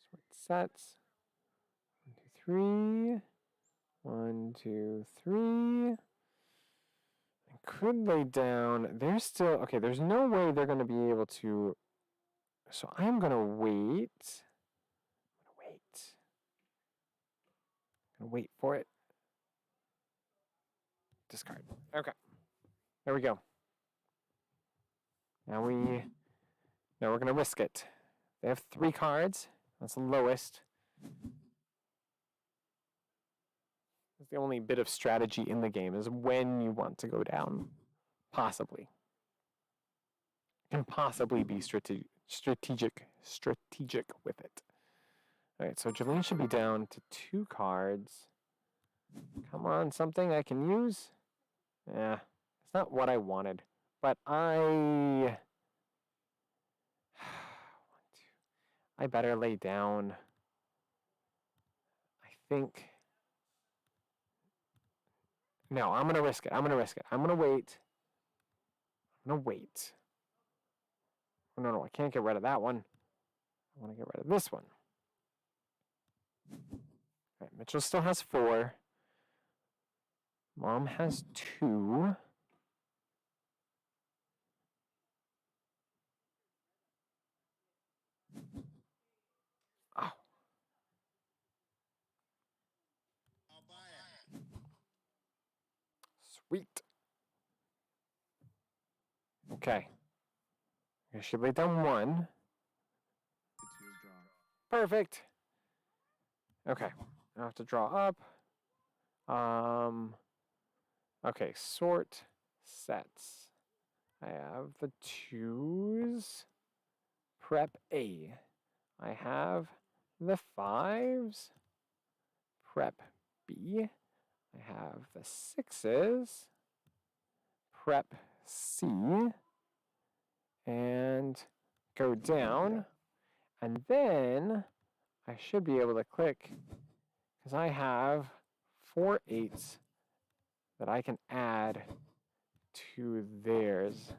Sort sets. 1, 2, 3. 1, 2, 3. I could lay down. There's still... Okay, there's no way they're going to be able to... So I'm going to wait. I'm going to wait for it. Discard. Okay. There we go. Now we're going to risk it. They have 3 cards. That's the lowest. That's the only bit of strategy in the game is when you want to go down. Possibly. Can possibly be strategic with it. All right, so Jolene should be down to 2 cards. Come on, something I can use. Yeah, it's not what I wanted, but I better lay down. I think. No, I'm gonna risk it. I'm gonna wait. Oh, no, I can't get rid of that one. I want to get rid of this one. All right, Mitchell still has 4. Mom has 2. Oh. I'll buy it. Sweet. Okay. I should lay down 1. It's your draw. Perfect. Okay. I have to draw up. Okay, sort sets. I have the 2s. Prep A. I have the 5s. Prep B. I have the 6s. Prep C. And go down. And then I should be able to click because I have 4 8s that I can add to theirs.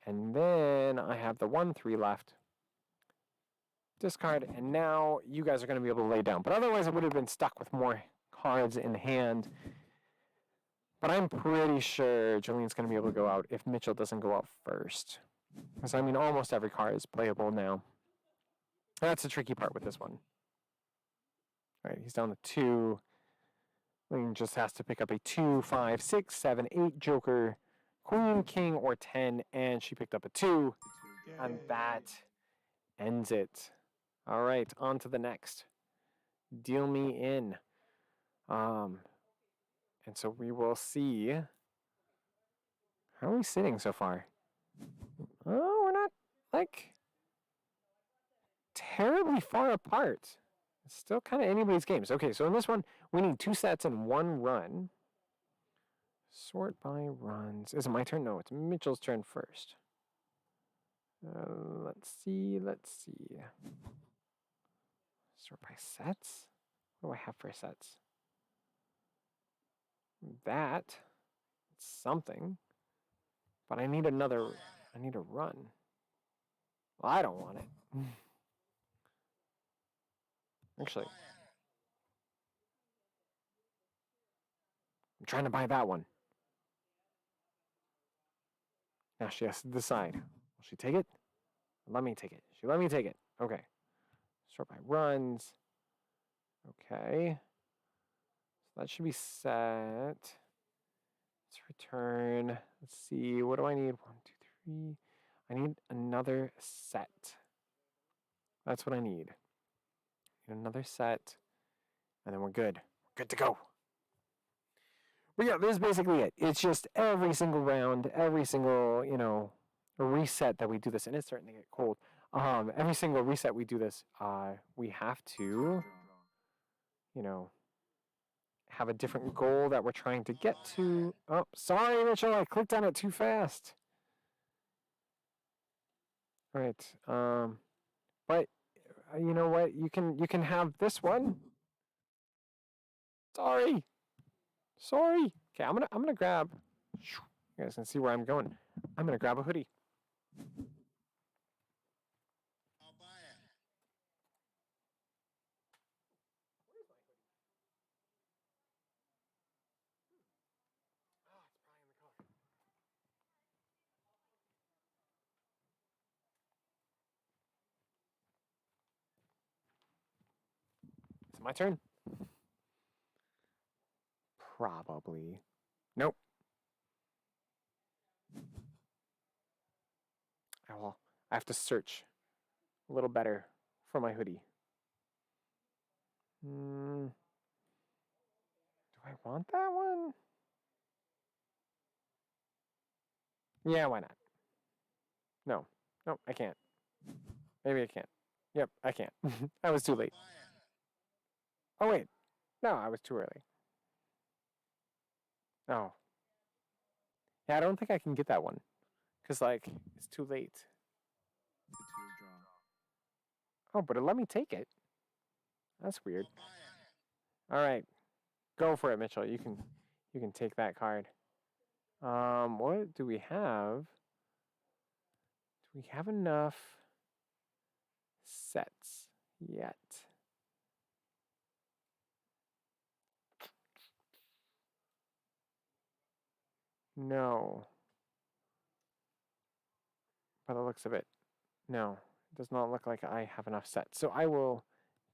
And then I have the 1 3 left. Discard, and now you guys are going to be able to lay down. But otherwise, I would have been stuck with more cards in hand. But I'm pretty sure Jolene's going to be able to go out if Mitchell doesn't go out first. Because, I mean, almost every card is playable now. That's the tricky part with this one. All right, he's down to 2. Jolene just has to pick up a 2, 5, 6, 7, 8 joker, queen, king, or 10, and she picked up a 2. And that ends it. All right, on to the next. Deal me in. And so we will see. How are we sitting so far? Oh, we're not like terribly far apart. It's still kind of anybody's games. Okay, so in this one, we need 2 sets and 1 run. Sort by runs. Is it my turn? No, it's Mitchell's turn first. Let's see. Sort by sets? What do I have for sets? That. Something. But I need another. I need a run. Well, I don't want it. Actually, I'm trying to buy that one. Now she has to decide. Will she take it? Let me take it. She let me take it. Okay. Sort by runs. Okay. So that should be set. Let's return. Let's see. What do I need? 1, 2, 3. I need another set. That's what I need. Another set. And then we're good. We're good to go. But yeah, this is basically it. It's just every single round, every single, reset that we do this, and it's starting to get cold. Every single reset we do this, we have to, have a different goal that we're trying to get to. Oh, sorry, Mitchell, I clicked on it too fast. All right. But you know what? You can have this one. Sorry. Okay, I'm gonna grab. You guys can see where I'm going. I'm gonna grab a hoodie. I'll buy it. Is it my turn? Probably. Nope. Well, I have to search a little better for my hoodie. Do I want that one? Yeah, why not? No, I can't. Maybe I can't. Yep, I can't. I was too late. Oh, wait. No, I was too early. Oh. Yeah, I don't think I can get that one. Because, it's too late. The 2 is drawn. Oh, but it let me take it. That's weird. All right. Go for it, Mitchell. You can take that card. What do we have? Do we have enough sets yet? No. By the looks of it, no. It does not look like I have enough sets. So I will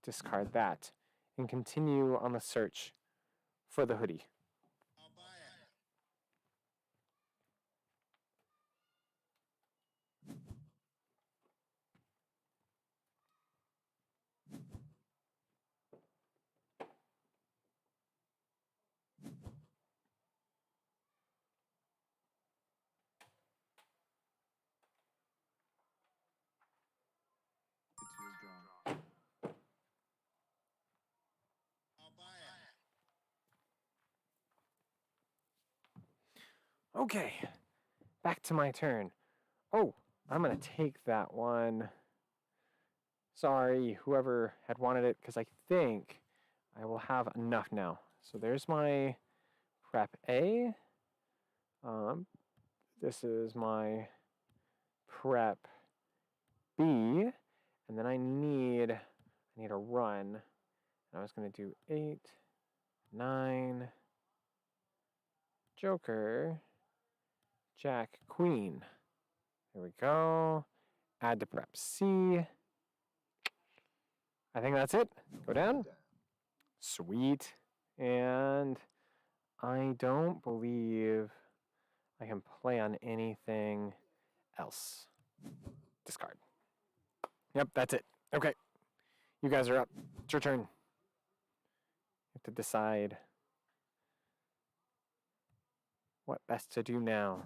discard that and continue on the search for the hoodie. I'll buy it. The 2 is drawn. Okay, back to my turn. Oh, I'm going to take that one. Sorry, whoever had wanted it, because I think I will have enough now. So there's my prep A. This is my prep B. And then I need a run. And I was going to do 8, 9, Joker, Jack, Queen. There we go. Add to prep C. I think that's it. Go down. Sweet. And I don't believe I can play on anything else. Discard. Yep, that's it. Okay. You guys are up. It's your turn. You have to decide what best to do now.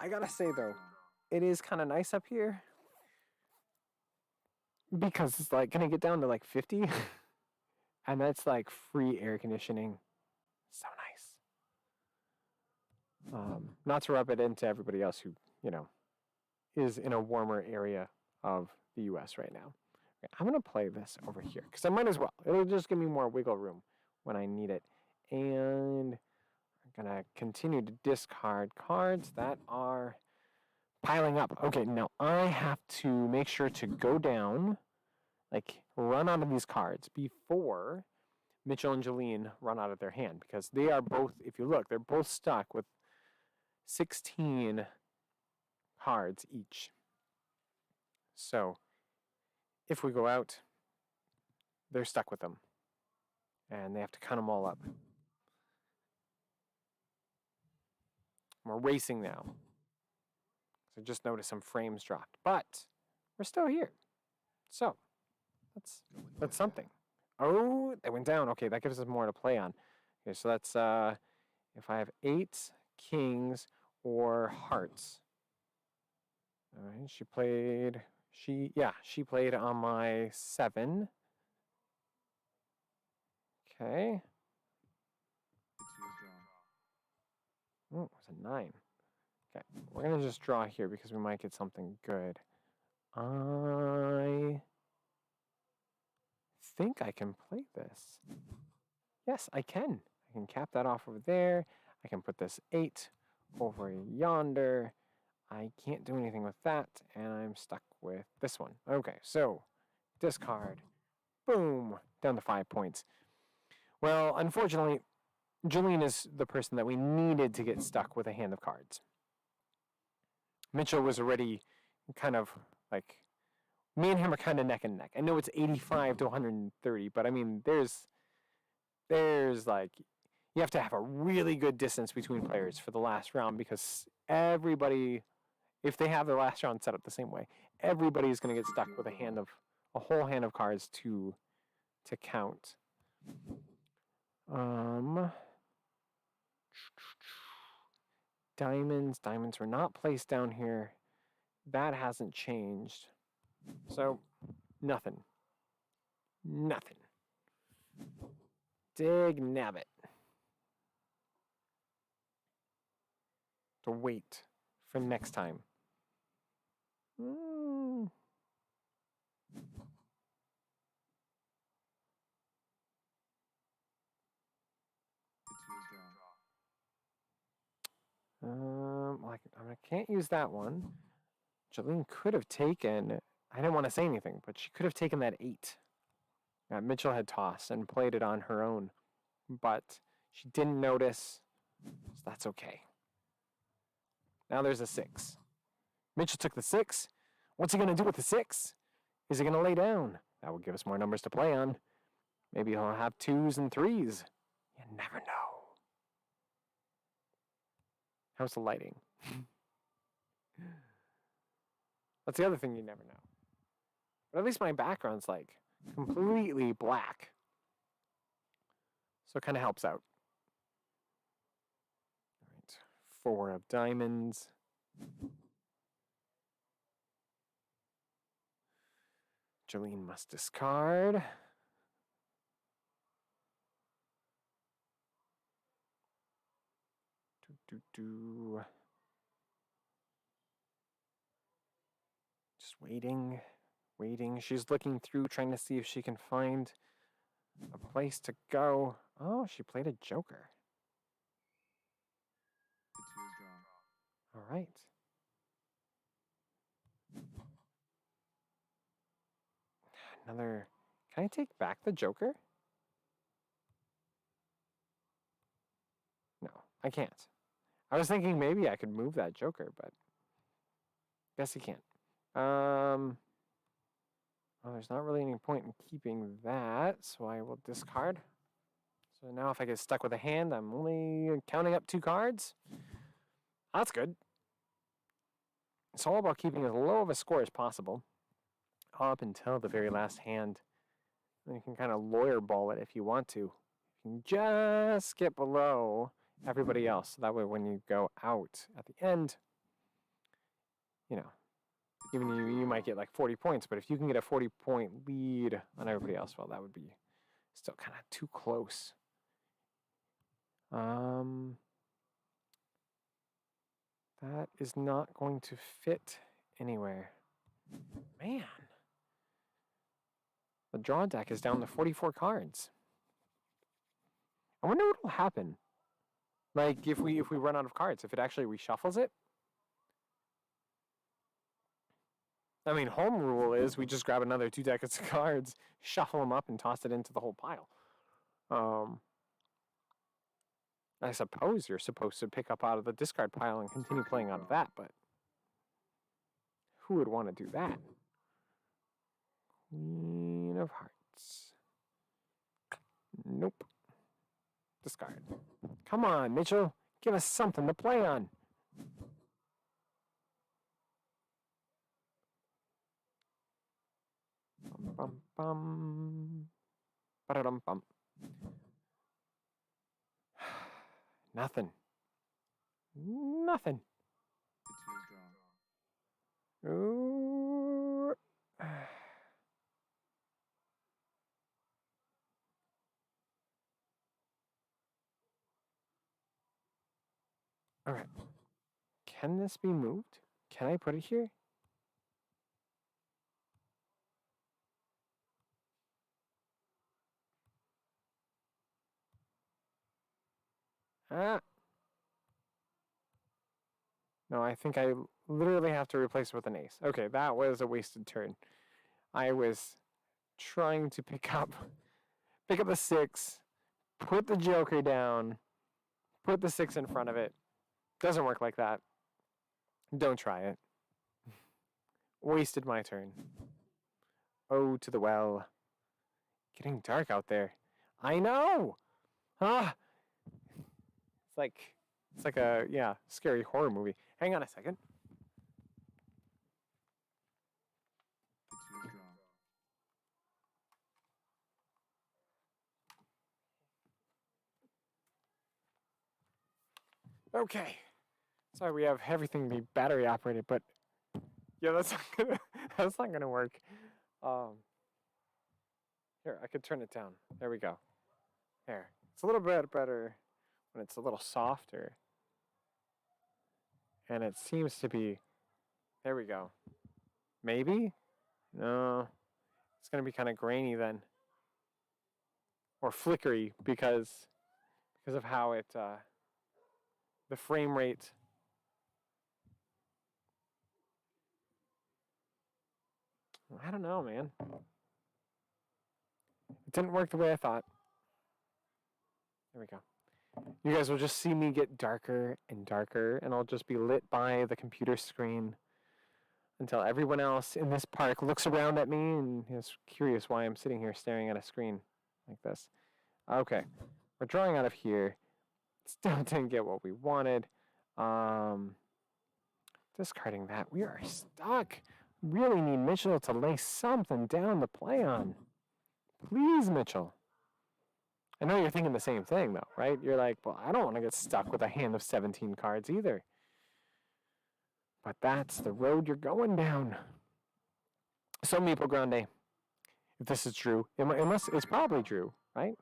I gotta say though, it is kind of nice up here because it's like gonna get down to like 50, and that's like free air conditioning. So nice. Not to rub it into everybody else who is in a warmer area of the U.S. right now. Okay, I'm gonna play this over here because I might as well. It'll just give me more wiggle room when I need it, and I'm gonna continue to discard cards that are piling up. Okay, now I have to make sure to go down, like run out of these cards before Mitchell and Jolene run out of their hand, because they are both, if you look, they're both stuck with 16 cards each. So if we go out, they're stuck with them, and they have to count them all up. We're racing now. So just noticed some frames dropped, but we're still here. So that's something. Oh, they went down. Okay, that gives us more to play on. Okay, so that's if I have 8 kings or hearts. All right, she played on my 7. Okay. Oh, it was a 9. Okay, we're gonna just draw here because we might get something good. I think I can play this. Yes, I can. I can cap that off over there. I can put this 8 over yonder. I can't do anything with that, and I'm stuck with this one. Okay, so discard. Boom, down to 5 points. Well, unfortunately, Jolene is the person that we needed to get stuck with a hand of cards. Mitchell was already kind of like, me and him are kind of neck and neck. I know it's 85 to 130, but I mean, there's like, you have to have a really good distance between players for the last round, because everybody, if they have their last round set up the same way, everybody's going to get stuck with a whole hand of cards to count. Diamonds were not placed down here. That hasn't changed. So, nothing. Dig nabbit. To wait for next time. I can't use that one. Jolene could have taken, I didn't want to say anything, but she could have taken that 8. Mitchell had tossed and played it on her own, but she didn't notice, so that's okay. Now there's a 6. Mitchell took the 6. What's he going to do with the 6? Is he going to lay down? That will give us more numbers to play on. Maybe he'll have 2s and 3s. You never know. How's the lighting? That's the other thing, you never know. But at least my background's like completely black. So it kind of helps out. All right, 4 of diamonds. Jolene must discard. Just waiting. She's looking through, trying to see if she can find a place to go. Oh, she played a joker. It's your draw. All right. Another. Can I take back the joker? No, I can't. I was thinking maybe I could move that joker, but guess you can't. Well, there's not really any point in keeping that, so I will discard. So now if I get stuck with a hand, I'm only counting up 2 cards. That's good. It's all about keeping as low of a score as possible up until the very last hand. And you can kind of lawyer ball it if you want to. You can just get below everybody else. So that way when you go out at the end, you know, even you might get like 40 points, but if you can get a 40-point lead on everybody else, well, that would be still kind of too close. That is not going to fit anywhere. Man. The draw deck is down to 44 cards. I wonder what will happen. Like if we run out of cards, if it actually reshuffles it. I mean, home rule is we just grab another 2 decks of cards, shuffle them up, and toss it into the whole pile. I suppose you're supposed to pick up out of the discard pile and continue playing out of that, but who would want to do that? Queen of Hearts. Nope. Discard. Come on, Mitchell. Give us something to play on. Bum, bum, bum. Ba-da-dum, bum. Nothing. Nothing. It's your draw. Ooh. All right. Can this be moved? Can I put it here? Ah. No, I think I literally have to replace it with an ace. Okay, that was a wasted turn. I was trying to pick up the 6, put the joker down, put the 6 in front of it. Doesn't work like that. Don't try it. Wasted my turn. Oh, to the well. Getting dark out there. I know! Ah! It's like a, scary horror movie. Hang on a second. It's your draw. Okay. Sorry, we have everything be battery operated, but yeah, that's not gonna work. Here, I could turn it down. There we go. There. It's a little bit better when it's a little softer. And it seems to be, there we go. Maybe? No. It's gonna be kind of grainy then. Or flickery because of how it, the frame rate. I don't know, man. It didn't work the way I thought. There we go. You guys will just see me get darker and darker, and I'll just be lit by the computer screen until everyone else in this park looks around at me and is curious why I'm sitting here staring at a screen like this. Okay, we're drawing out of here. Still didn't get what we wanted. Discarding that. We are stuck. Really need Mitchell to lay something down to play on. Please, Mitchell. I know you're thinking the same thing, though, right? You're like, well, I don't want to get stuck with a hand of 17 cards either. But that's the road you're going down. So, Meeple Grande, If this is true, it's probably true, right?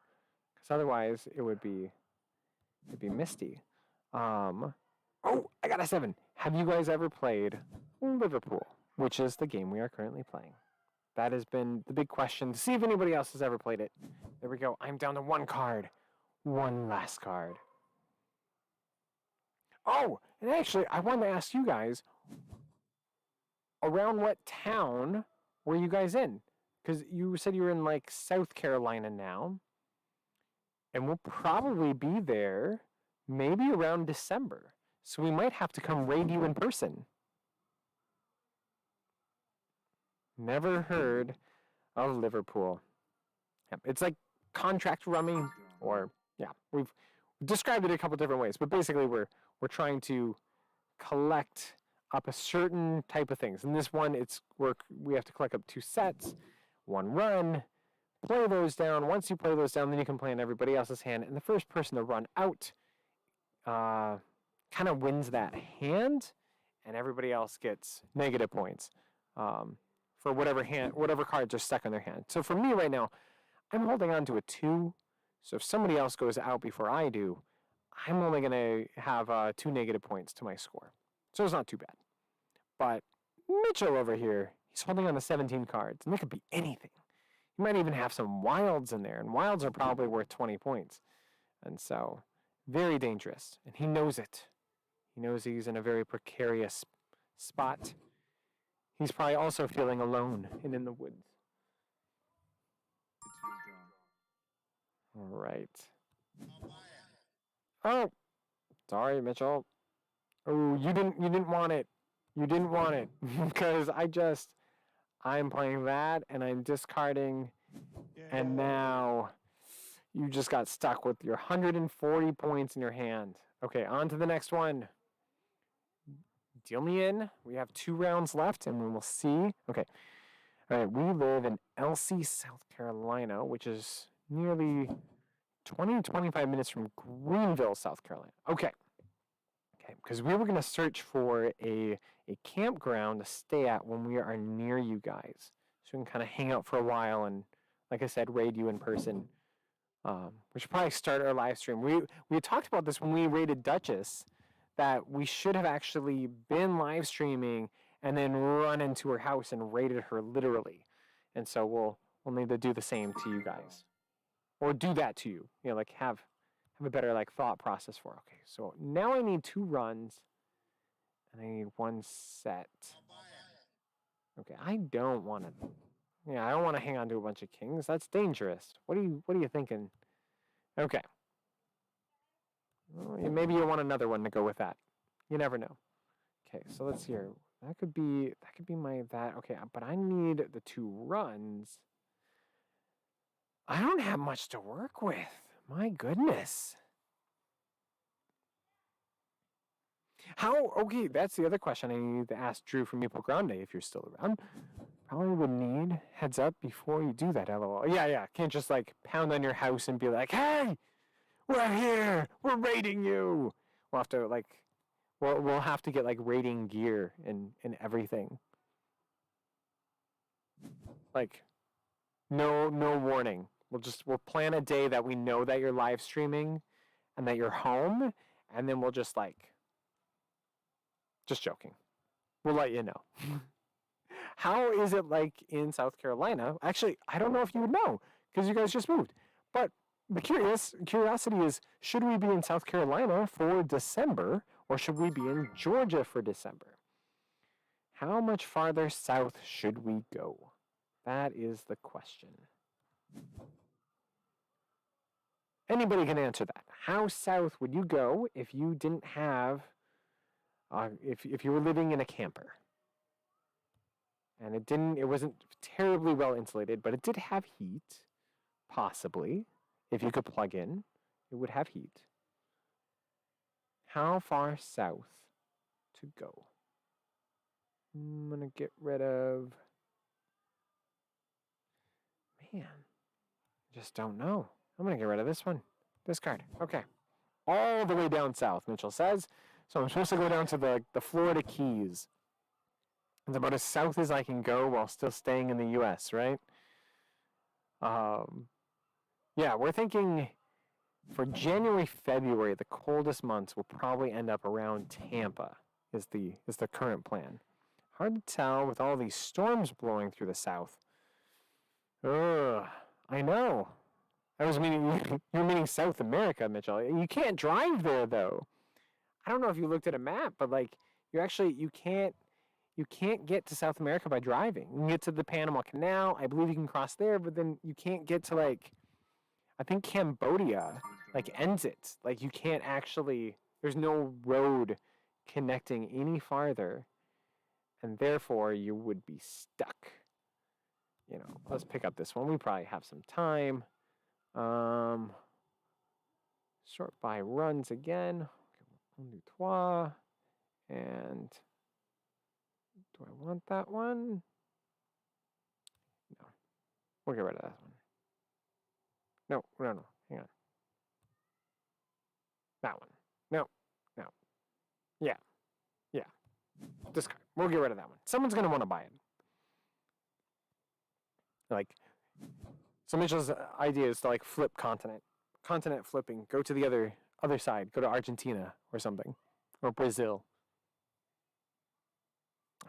Because otherwise it'd be misty. Oh, I got a 7. Have you guys ever played Liverpool, which is the game we are currently playing? That has been the big question to see if anybody else has ever played it. There we go. I'm down to 1 card. One last card. Oh, and actually, I wanted to ask you guys, around what town were you guys in? Because you said you were in like South Carolina now. And we'll probably be there maybe around December. So we might have to come raid you in person. Never heard of Liverpool. Yep, it's like contract rummy, or yeah, we've described it a couple different ways, but basically we're trying to collect up a certain type of things. In this one, we have to collect up 2 sets, 1 run, play those down. Once you play those down, then you can play in everybody else's hand, and the first person to run out kind of wins that hand, and everybody else gets negative points for whatever cards are stuck in their hand. So for me right now, I'm holding on to a 2. So if somebody else goes out before I do, I'm only going to have 2 negative points to my score. So it's not too bad. But Mitchell over here, he's holding on to 17 cards, and it could be anything. He might even have some wilds in there, and wilds are probably worth 20 points. And so, very dangerous. And he knows it. He knows he's in a very precarious spot. He's probably also feeling alone and in the woods. All right. Oh, sorry, Mitchell. Oh, you didn't want it. You didn't want it because I'm playing that and I'm discarding, and now you just got stuck with your 140 points in your hand. Okay, on to the next one. Deal me in. We have 2 rounds left, and we will see. Okay. All right, we live in Elsie, South Carolina, which is nearly 25 minutes from Greenville, South Carolina. Okay, because we were going to search for a campground to stay at when we are near you guys. So we can kind of hang out for a while and, like I said, raid you in person. We should probably start our live stream. We had talked about this when we raided Duchess, that we should have actually been live streaming and then run into her house and raided her literally. And so we'll need to do the same to you guys. Or do that to you. You know, like have a better like thought process for. Okay, so now I need 2 runs and I need 1 set. Okay, I don't want to hang on to a bunch of kings. That's dangerous. What are you thinking? Okay. Well, maybe you want another one to go with that. You never know. Okay, so let's see here. That could be my that. Okay, but I need the 2 runs. I don't have much to work with. My goodness. Okay, that's the other question I need to ask Drew from Meeple Grande if you're still around. Probably would need heads up before you do that, LOL. Yeah. Can't just like pound on your house and be like, hey, we're here. We're raiding you. We'll have to we'll have to get like raiding gear and everything. Like, no warning. We'll plan a day that we know that you're live streaming and that you're home, and then we'll just joking. We'll let you know. How is it like in South Carolina? Actually, I don't know if you would know because you guys just moved. But the curiosity is, should we be in South Carolina for December or should we be in Georgia for December? How much farther south should we go? That is the question. Anybody can answer that. How south would you go if you didn't have, if you were living in a camper? And it wasn't terribly well insulated, but it did have heat, possibly. If you could plug in, it would have heat. How far south to go? I'm going to get rid of... Man, I just don't know. I'm going to get rid of this one. This card. Okay. All the way down south, Mitchell says. So I'm supposed to go down to the Florida Keys. It's about as south as I can go while still staying in the U.S., right? Yeah, we're thinking for January, February, the coldest months will probably end up around Tampa. Is the current plan. Hard to tell with all these storms blowing through the south. Ugh, I know. I was meaning you're meaning South America, Mitchell. You can't drive there though. I don't know if you looked at a map, but like you can't get to South America by driving. You can get to the Panama Canal. I believe you can cross there, but then you can't get to like I think Cambodia like ends it. Like you can't actually there's no road connecting any farther, and therefore you would be stuck. Let's pick up this one. We probably have some time. Sort by runs again. Un, deux, trois. And do I want that one? No. We'll get rid of that one. No. Hang on. That one. No. Yeah. Discard. We'll get rid of that one. Someone's going to want to buy it. Like, so Mitchell's idea is to like flip continent flipping. Go to the other side. Go to Argentina or something, or Brazil.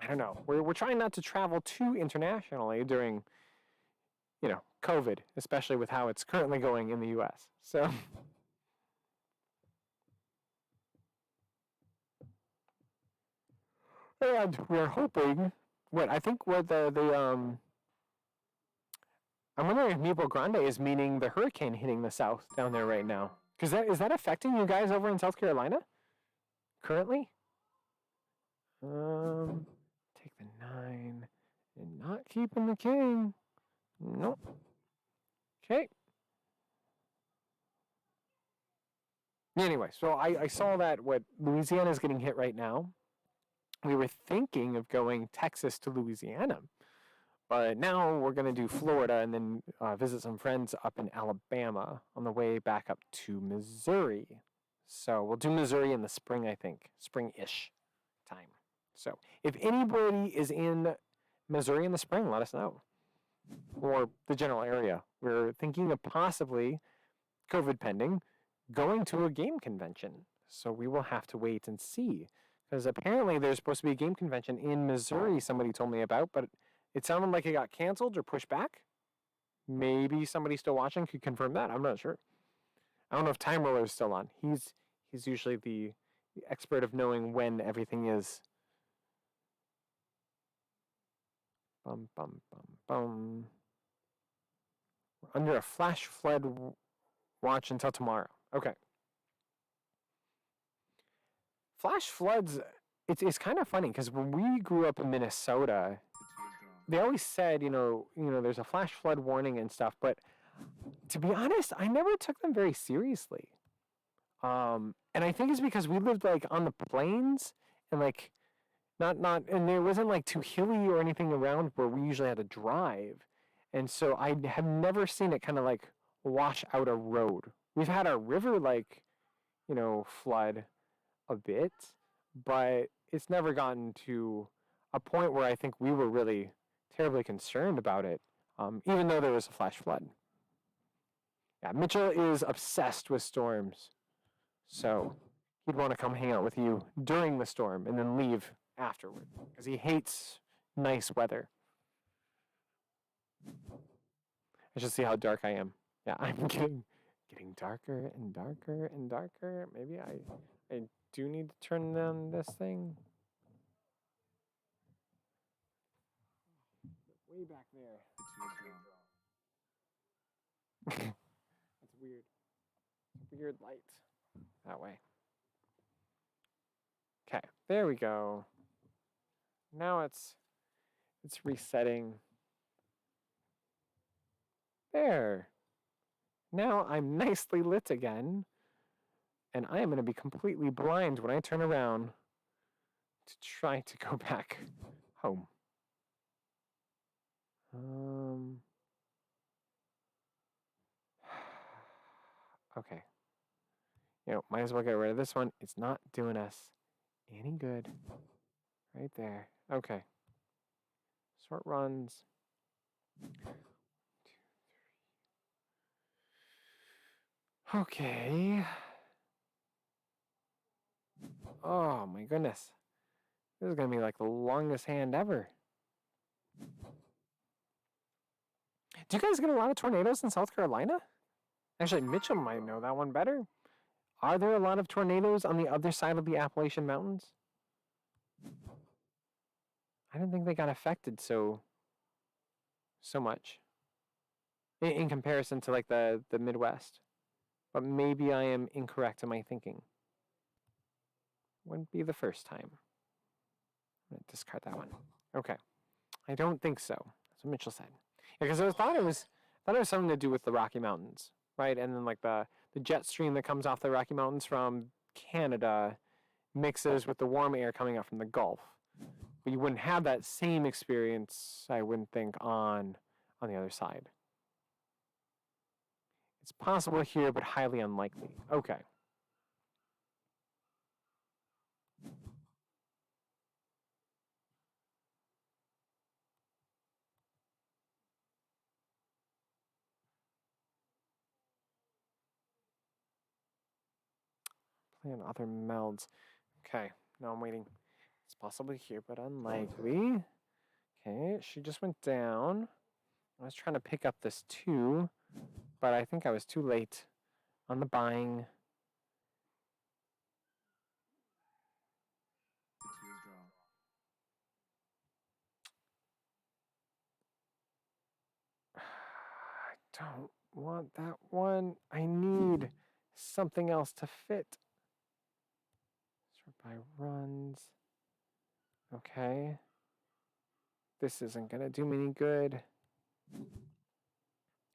I don't know. We're trying not to travel too internationally during, COVID, especially with how it's currently going in the U.S. So. And we're hoping. I think what I'm wondering if Mibo Grande is meaning the hurricane hitting the south down there right now. Because is that affecting you guys over in South Carolina currently? Take the 9 and not keeping the king. Nope. Okay. Anyway, so I saw that what Louisiana is getting hit right now. We were thinking of going Texas to Louisiana. But now we're going to do Florida and then visit some friends up in Alabama on the way back up to Missouri. So we'll do Missouri in the spring, I think. Spring-ish time. So if anybody is in Missouri in the spring, let us know. Or the general area. We're thinking of possibly, COVID pending, going to a game convention. So we will have to wait and see. Because apparently there's supposed to be a game convention in Missouri somebody told me about, but it sounded like it got canceled or pushed back. Maybe somebody still watching could confirm that. I'm not sure. I don't know if Time Roller is still on. He's usually the expert of knowing when everything is. Bum, bum, bum, bum. We're under a flash flood watch until tomorrow. Okay. Flash floods, it's kind of funny because when we grew up in Minnesota, they always said, there's a flash flood warning and stuff, but to be honest, I never took them very seriously. And I think it's because we lived like on the plains and like and there wasn't like too hilly or anything around where we usually had to drive. And so I have never seen it kind of like wash out a road. We've had our river like, flood a bit, but it's never gotten to a point where I think we were really terribly concerned about it, even though there was a flash flood. Yeah, Mitchell is obsessed with storms, so he'd want to come hang out with you during the storm and then leave afterward because he hates nice weather. I should see how dark I am. Yeah, I'm getting darker and darker and darker. Maybe I do need to turn down this thing. Way back there. That's weird. Weird light. That way. Okay, there we go. Now it's resetting. There. Now I'm nicely lit again. And I am going to be completely blind when I turn around to try to go back home. Okay. Might as well get rid of this one. It's not doing us any good. Right there. Okay. Short runs. 1, 2, 3. Okay. Oh my goodness. This is going to be like the longest hand ever. Do you guys get a lot of tornadoes in South Carolina? Actually, Mitchell might know that one better. Are there a lot of tornadoes on the other side of the Appalachian Mountains? I didn't think they got affected so much in comparison to like the Midwest. But maybe I am incorrect in my thinking. Wouldn't be the first time. I'm going to discard that one. Okay. I don't think so. That's what Mitchell said. Because I thought it was something to do with the Rocky Mountains, right? And then like the jet stream that comes off the Rocky Mountains from Canada mixes with the warm air coming up from the Gulf. But you wouldn't have that same experience, I wouldn't think, on the other side. It's possible here, but highly unlikely. Okay. Plan other melds. Okay, now I'm waiting. It's possibly here, but unlikely. Okay, she just went down. I was trying to pick up this 2, but I think I was too late on the buying. I don't want that one. I need something else to fit. Sort by runs. Okay. This isn't going to do me any good.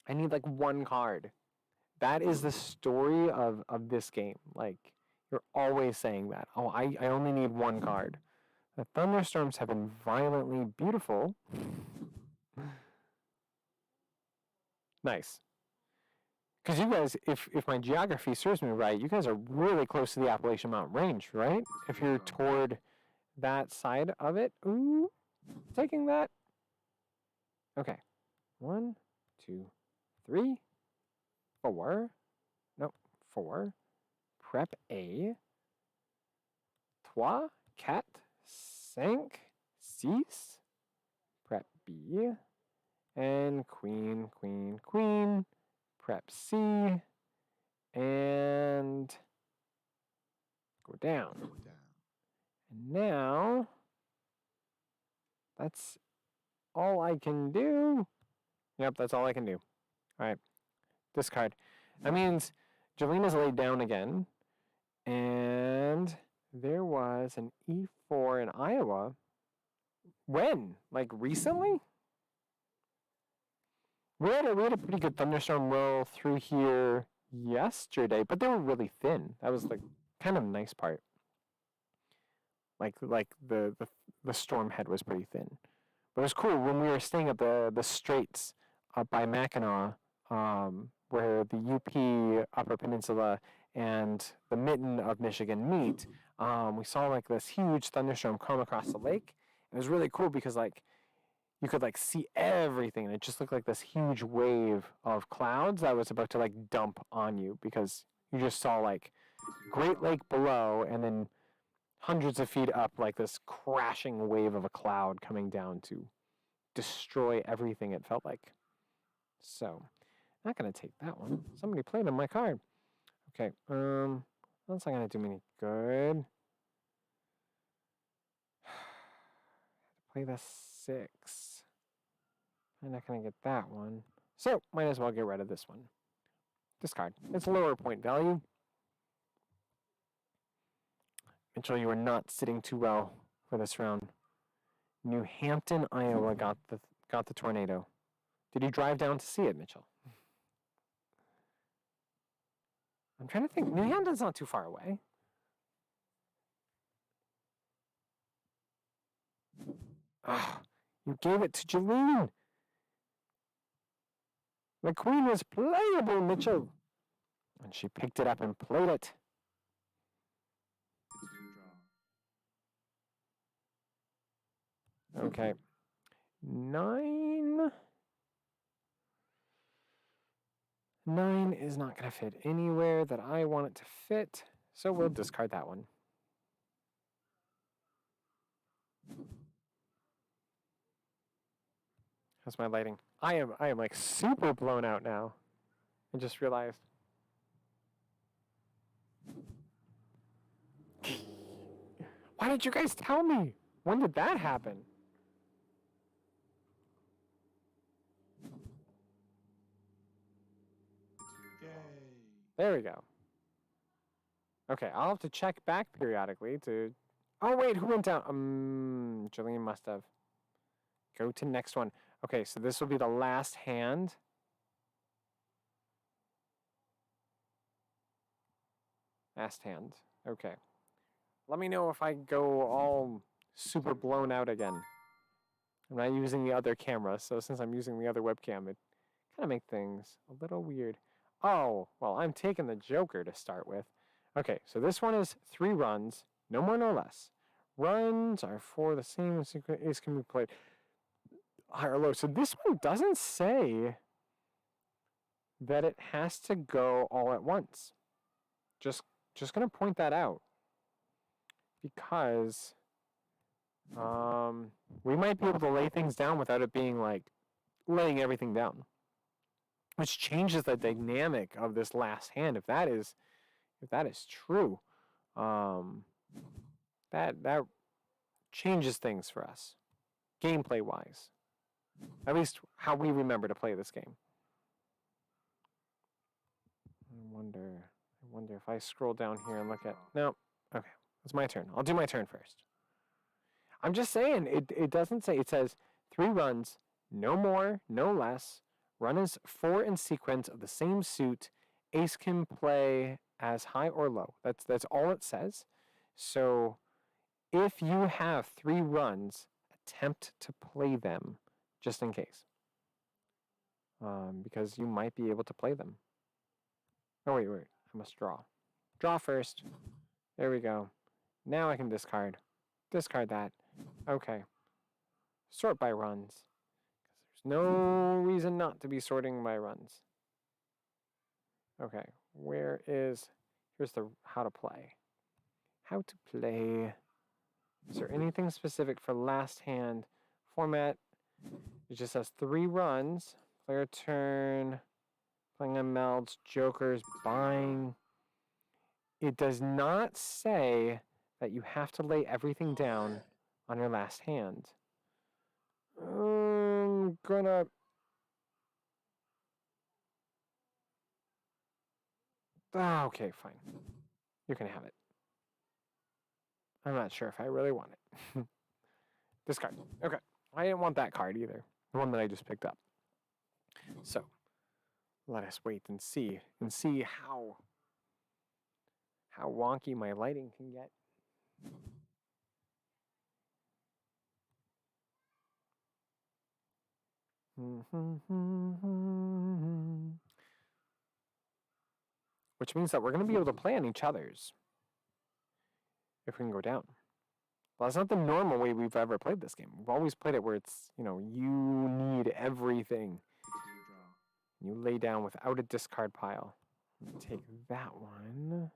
I need like one card. That is the story of this game. Like, you're always saying that. Oh, I only need one card. The thunderstorms have been violently beautiful. Nice. Because you guys, if my geography serves me right, you guys are really close to the Appalachian Mountain Range, right? If you're toward that side of it. Ooh, taking that. Okay. 1, 2, 3, 4. Nope, 4. Prep A. 3, 4, 5, 6. Prep B. And queen, queen, queen. Prep C. And go down. And now, that's all I can do. Yep, that's all I can do. All right, discard. That means Jolina's laid down again. And there was an E4 in Iowa. When? Like recently? We had a pretty good thunderstorm roll through here yesterday, but they were really thin. That was the kind of nice part. Like the storm head was pretty thin. But it was cool when we were staying at the Straits up by Mackinac, where the UP Upper Peninsula and the mitten of Michigan meet. We saw like this huge thunderstorm come across the lake. It was really cool because like you could like see everything, and it just looked like this huge wave of clouds that was about to like dump on you because you just saw like Great Lake below, and then hundreds of feet up, like this crashing wave of a cloud coming down to destroy everything, it felt like. So, not going to take that one. Somebody played on my card. Okay, that's not going to do me any good. Play the 6. I'm not going to get that one. So, might as well get rid of this one. Discard. It's lower point value. Mitchell, you are not sitting too well for this round. New Hampton, Iowa got the tornado. Did you drive down to see it, Mitchell? I'm trying to think. New Hampton's not too far away. Ah, you gave it to Jolene. The queen was playable, Mitchell. And she picked it up and played it. Okay. 9. 9 is not going to fit anywhere that I want it to fit, so we'll discard that one. How's my lighting? I am like super blown out now. I just realized. Why didn't you guys tell me? When did that happen? Yay. There we go. Okay, I'll have to check back periodically to... Oh, wait, who went down? Jillian must have. Go to next one. Okay, so this will be the last hand. Last hand. Okay. Let me know if I go all super blown out again. I'm not using the other camera, so since I'm using the other webcam, it kind of makes things a little weird. Oh, well, I'm taking the Joker to start with. Okay, so this one is 3 runs, no more, no less. Runs are for the same secret ace can be played high or low. So this one doesn't say that it has to go all at once. Just gonna point that out because we might be able to lay things down without it being like laying everything down, which changes the dynamic of this last hand. If that is true, that changes things for us, gameplay wise. At least how we remember to play this game. I wonder if I scroll down here and look at... No, okay, it's my turn. I'll do my turn first. I'm just saying, it doesn't say... It says 3 runs, no more, no less. Run is 4 in sequence of the same suit. Ace can play as high or low. That's all it says. So if you have 3 runs, attempt to play them just in case. Because you might be able to play them. Oh, wait, I must draw. Draw first. There we go. Now I can discard. Discard that. Okay. Sort by runs. Because there's no reason not to be sorting by runs. Okay. Here's the how to play. How to play. Is there anything specific for last hand? Format. It just has 3 runs. Player turn. Playing on melds. Jokers. Buying. It does not say that you have to lay everything down on your last hand. I'm gonna... okay, fine. You can have it. I'm not sure if I really want it. Discard. Okay. I didn't want that card either. The one that I just picked up. So, let us wait and see how wonky my lighting can get. Which means that we're going to be able to play on each other's if we can go down. Well, that's not the normal way we've ever played this game. We've always played it where it's, you need everything. You lay down without a discard pile. Take that one.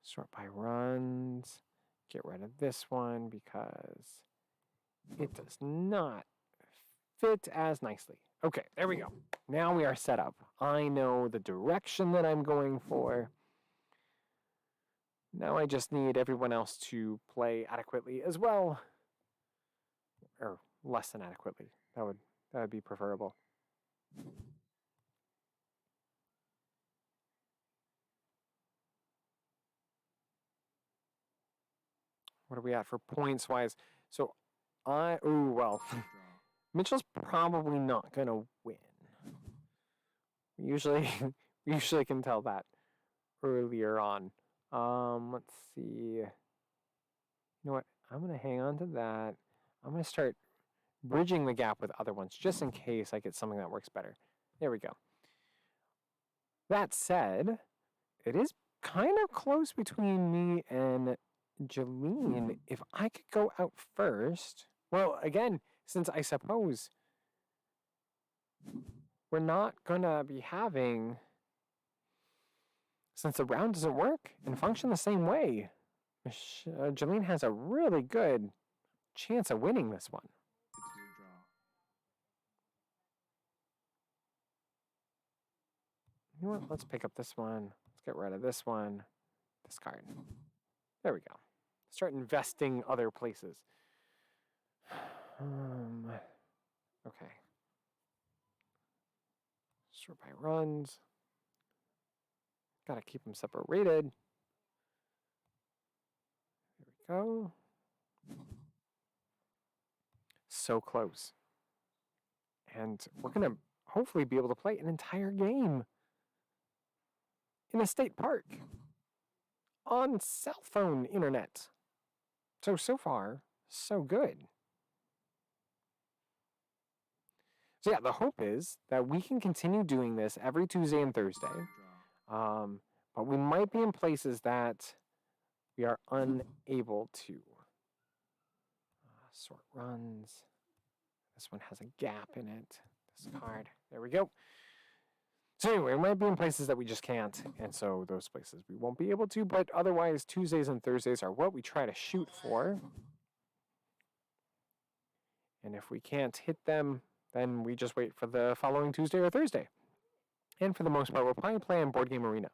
Sort by runs. Get rid of this one because it does not fit as nicely. Okay, there we go. Now we are set up. I know the direction that I'm going for. Now I just need everyone else to play adequately as well. Or less than adequately. That would be preferable. What are we at for points wise? So Mitchell's probably not gonna win. We usually can tell that earlier on. Let's see. You know what? I'm gonna hang on to that. I'm gonna start bridging the gap with other ones just in case I get something that works better. There we go. That said, it is kind of close between me and Jolene. If I could go out first, well, again, since I suppose we're not gonna be having Since the round doesn't work and function the same way, Jolene has a really good chance of winning this one. It's your draw. You know what? Let's pick up this one. Let's get rid of this one. Discard. There we go. Start investing other places. Okay. Sort by runs. Gotta keep them separated. There we go. So close. And we're gonna hopefully be able to play an entire game in a state park on cell phone internet. So far, so good. So yeah, the hope is that we can continue doing this every Tuesday and Thursday. But we might be in places that we are unable to. Sort runs. This one has a gap in it. Discard. There we go. So anyway, we might be in places that we just can't, and so those places we won't be able to, but otherwise Tuesdays and Thursdays are what we try to shoot for. And if we can't hit them, then we just wait for the following Tuesday or Thursday. And for the most part, we'll probably play in Board Game Arena.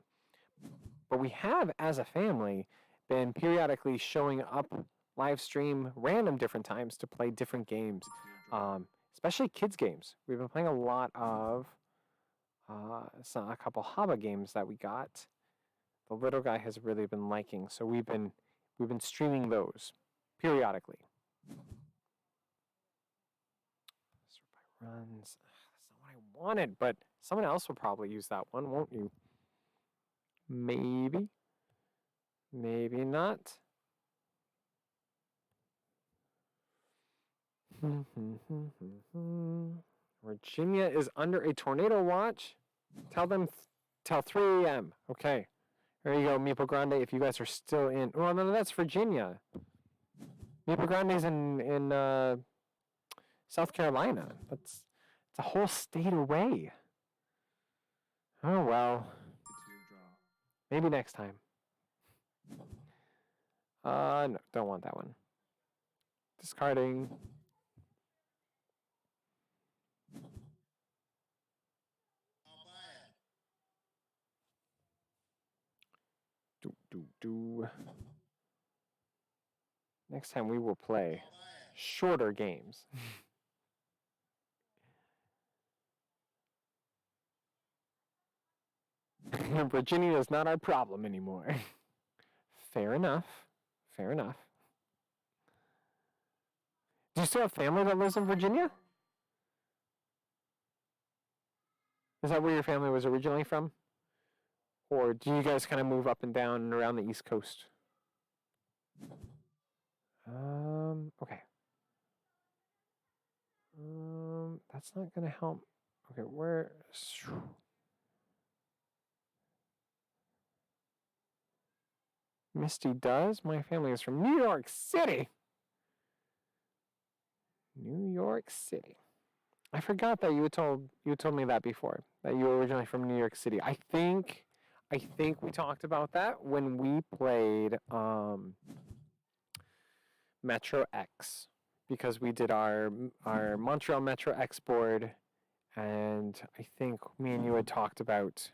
But we have, as a family, been periodically showing up live stream random different times to play different games, especially kids games. We've been playing a lot of a couple Haba games that we got. The little guy has really been liking, so we've been streaming those periodically. Sort by runs. That's not what I wanted, but someone else will probably use that one, won't you? Maybe. Maybe not. Virginia is under a tornado watch. Tell 3 a.m. Okay. There you go, Maple Grande, if you guys are still in. Well, no, that's Virginia. Maple Grande's in South Carolina. It's a whole state away. Oh, well. It's your draw. Maybe next time. No, don't want that one. Discarding. Next time we will play shorter games. Virginia is not our problem anymore. Fair enough. Fair enough. Do you still have family that lives in Virginia? Is that where your family was originally from? Or do you guys kind of move up and down and around the East Coast? Okay. That's not going to help. Okay, where... Misty does. My family is from New York City. New York City. I forgot that you told me that before, that you were originally from New York City. I think we talked about that when we played Metro X, because we did our Montreal Metro X board, and I think me and you had talked about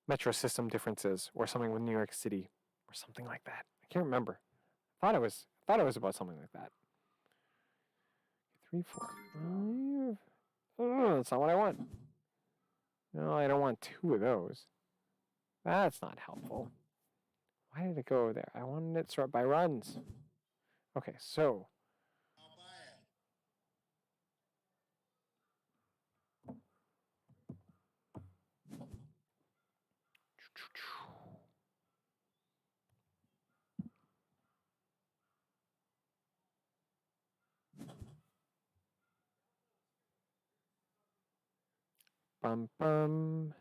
Metro system differences or something with New York City or something like that. I can't remember. I thought it was about something like that. 3, 4, 5. Oh, that's not what I want. No, I don't want 2 of those. That's not helpful. Why did it go over there? I wanted it sort by runs. Okay, so. Bum bum.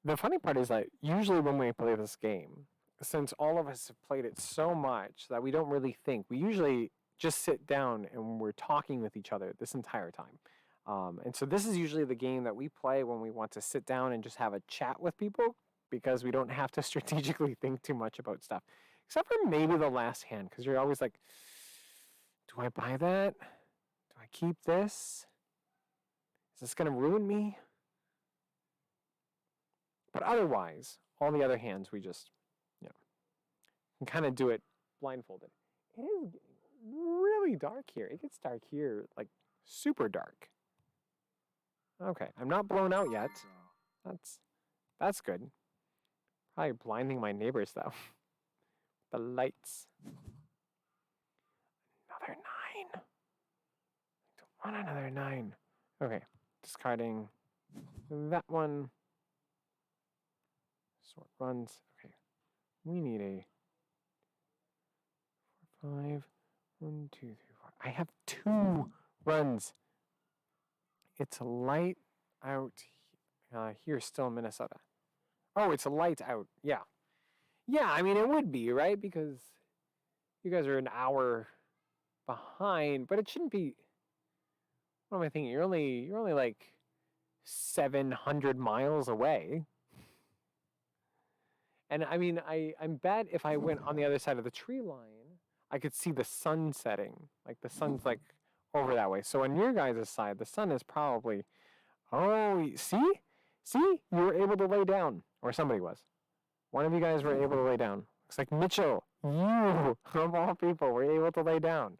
The funny part is that usually when we play this game, since all of us have played it so much that we don't really think, we usually just sit down and we're talking with each other this entire time. And so this is usually the game that we play when we want to sit down and just have a chat with people because we don't have to strategically think too much about stuff. Except for maybe the last hand, because you're always like, do I buy that? Do I keep this? Is this going to ruin me? But otherwise, all the other hands, we just, can kind of do it blindfolded. It is getting really dark here. It gets dark here, like super dark. Okay, I'm not blown out yet. Draw. That's good. Probably blinding my neighbors though. The lights. Another 9. I don't want another 9. Okay, discarding that one. Sort runs. Okay, we need a 4, 5. 1, 2, 3, 4. I have 2 runs. It's a light out here still in Minnesota. Oh, it's a light out. Yeah. Yeah, I mean, it would be, right? Because you guys are an hour behind, but it shouldn't be. What am I thinking? You're only like 700 miles away. And I mean, I bet if I went on the other side of the tree line, I could see the sun setting. Like the sun's like over that way. So on your guys' side, the sun is probably, oh, see? You were able to lay down, or somebody was. One of you guys were able to lay down. Looks like Mitchell, you, of all people, were able to lay down.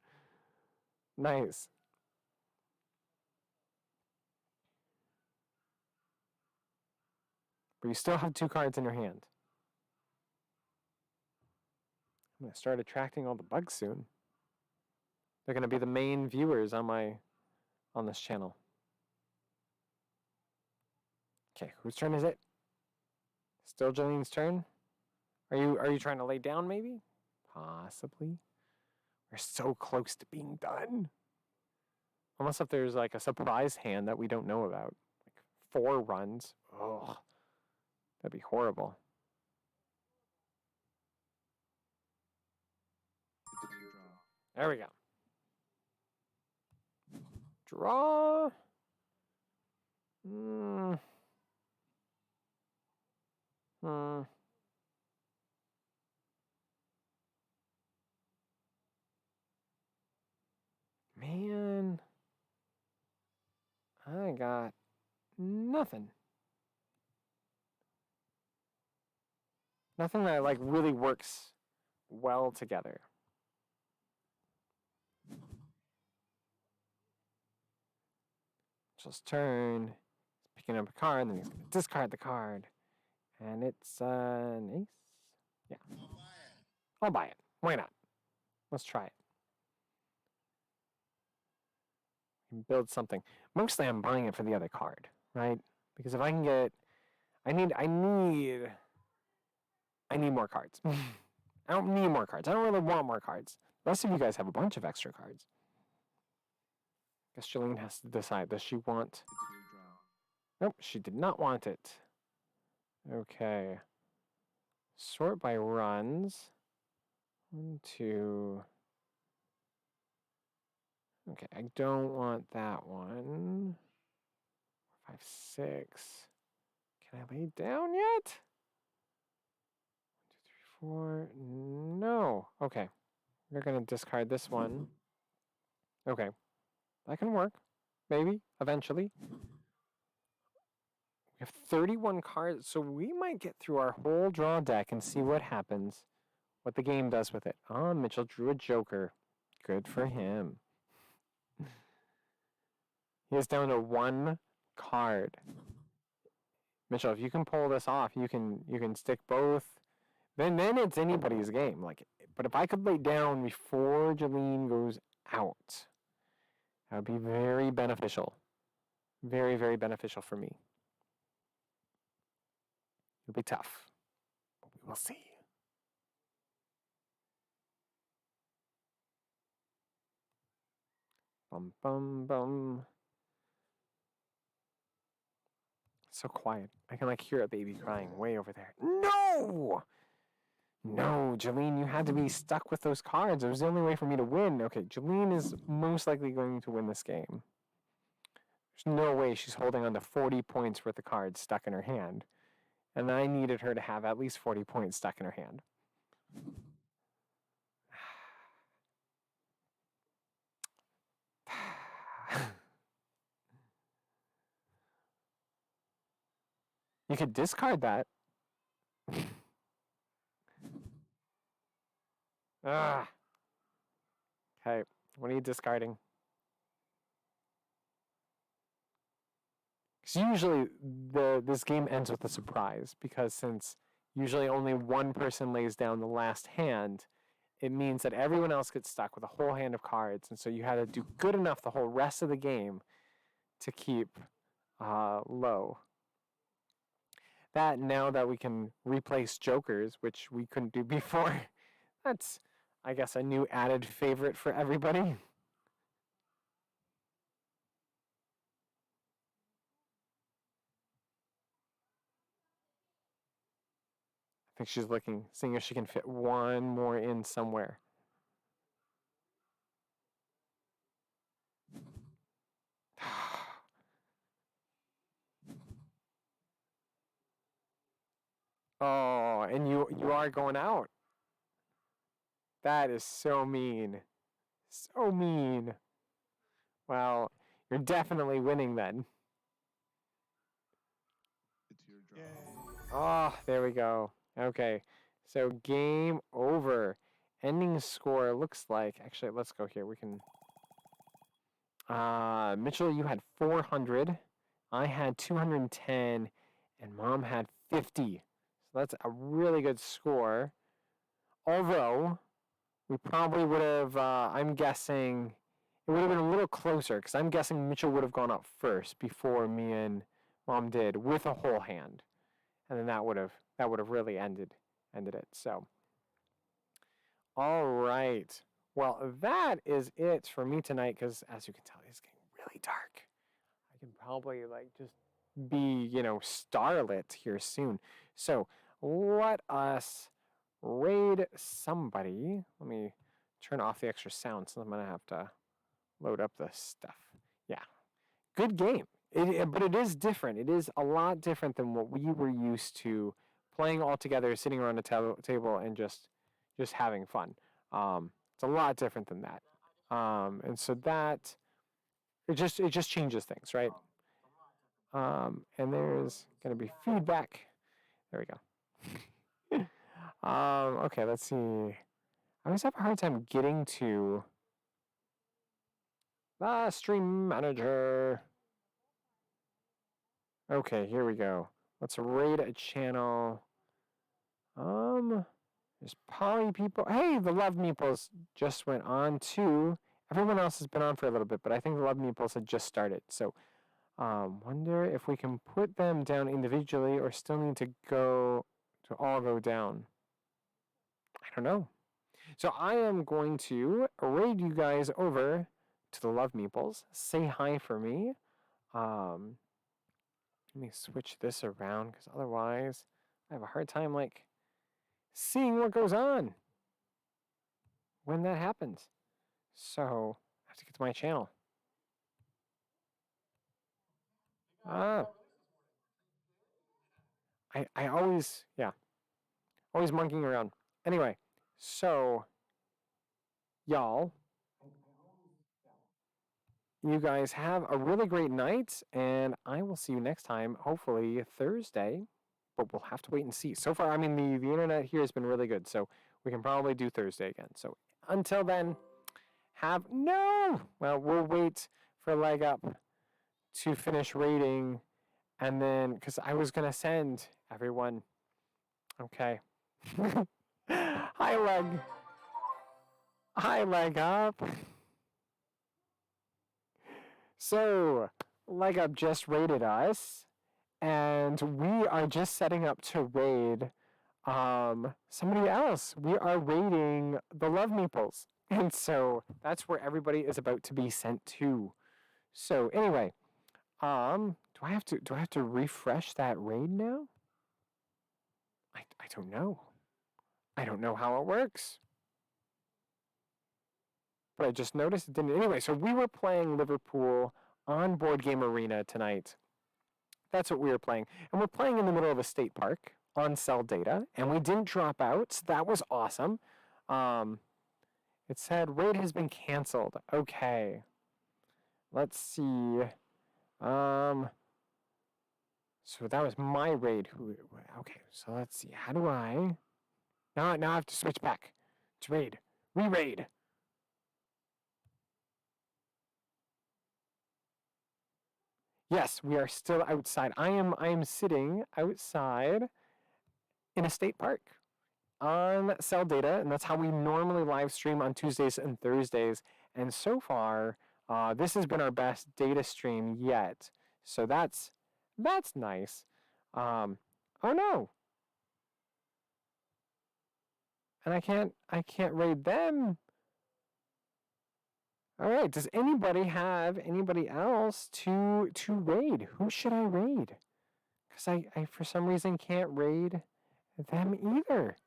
Nice. But you still have 2 cards in your hand. I'm going to start attracting all the bugs soon. They're going to be the main viewers on this channel. Okay, whose turn is it? Still Jolene's turn? Are you trying to lay down maybe? Possibly. We're so close to being done. Unless if there's like a surprise hand that we don't know about. Like 4 runs. Ugh. That'd be horrible. Draw. There we go. Draw. Man. I got nothing. Nothing that like really works well together. Just turn. He's picking up a card, then he's going to discard the card. And it's an ace. Yeah. I'll buy it. Why not? Let's try it. And build something. Mostly I'm buying it for the other card, right? Because if I can get I need more cards. I don't need more cards. I don't really want more cards. The rest of you guys have a bunch of extra cards. Guess Jolene has to decide. Does she want... Nope, she did not want it. Okay. Sort by runs. 1, 2... Okay, I don't want that one. 5, 6. Can I lay down yet? 1, 2, 3, 4. No. Okay. We're going to discard this one. Okay. That can work. Maybe. Eventually. We have 31 cards, so we might get through our whole draw deck and see what happens. What the game does with it. Oh, Mitchell drew a joker. Good for him. He is down to 1 card. Mitchell, if you can pull this off, you can stick both. Then it's anybody's game. Like, but if I could lay down before Jolene goes out, that would be very beneficial. Very, very beneficial for me. It'll be tough, but we will see. Bum bum bum. So quiet. I can like hear a baby crying way over there. No! No, Jolene, you had to be stuck with those cards. It was the only way for me to win. Okay, Jolene is most likely going to win this game. There's no way she's holding on to 40 points worth of cards stuck in her hand. And I needed her to have at least 40 points stuck in her hand. You could discard that. Ah. Okay, what are you discarding? Because usually this game ends with a surprise, because since usually only one person lays down the last hand, it means that everyone else gets stuck with a whole hand of cards, and so you had to do good enough the whole rest of the game to keep low. That, now that we can replace jokers, which we couldn't do before, that's, I guess, a new added favorite for everybody. I think she's looking, seeing if she can fit one more in somewhere. Oh, and you are going out. That is so mean. So mean. Well, you're definitely winning then. It's your draw. Oh, there we go. Okay. So game over. Ending score looks like, actually, let's go here. We can, Mitchell, you had 400. I had 210, and Mom had 50. So that's a really good score. Although, we probably would have, I'm guessing, it would have been a little closer, because I'm guessing Mitchell would have gone up first before me and Mom did, with a whole hand. And then that would have really ended it. So, all right. Well, that is it for me tonight, because as you can tell, it's getting really dark. I can probably just be, starlit here soon. So let us raid somebody. Let me turn off the extra sound, so I'm going to have to load up the stuff. Yeah. Good game. But it is different. It is a lot different than what we were used to playing all together, sitting around a table and just having fun. It's a lot different than that. And so that it just changes things, right? And there's going to be feedback. There we go. Okay, let's see. I always have a hard time getting to the stream manager. Okay, here we go. Let's raid a channel. There's Polly people. Hey, the Love Meeples just went on too. Everyone else has been on for a little bit, but I think the Love Meeples had just started. So, wonder if we can put them down individually or still need to all go down. I don't know. So I am going to raid you guys over to the Love Meeples. Say hi for me. Let me switch this around, because otherwise I have a hard time seeing what goes on when that happens. So I have to get to my channel. I always, always monkeying around. Anyway, so y'all, you guys have a really great night, and I will see you next time, hopefully Thursday, but we'll have to wait and see. So far, I mean, the internet here has been really good, so we can probably do Thursday again. So until then, we'll wait for Leg Up to finish rating, and then, because I was going to send everyone, okay. Hi, Leg Up. So, Leg Up just raided us, and we are just setting up to raid somebody else. We are raiding the Love Meeples, and so that's where everybody is about to be sent to. So anyway, do I have to refresh that raid now? I don't know. I don't know how it works. But I just noticed it didn't. Anyway, so we were playing Liverpool on Board Game Arena tonight. That's what we were playing. And we're playing in the middle of a state park on cell data, and we didn't drop out, so that was awesome. It said raid has been canceled. Okay. Let's see. So that was my raid. Okay, so let's see. How do I... Now I have to switch back to raid. Re-raid. Yes, we are still outside. I am sitting outside in a state park on cell data, and that's how we normally live stream on Tuesdays and Thursdays. And so far, this has been our best data stream yet. So that's nice. Oh no. And I can't raid them. All right, does anybody have anybody else to raid? Who should I raid? Because I for some reason can't raid them either.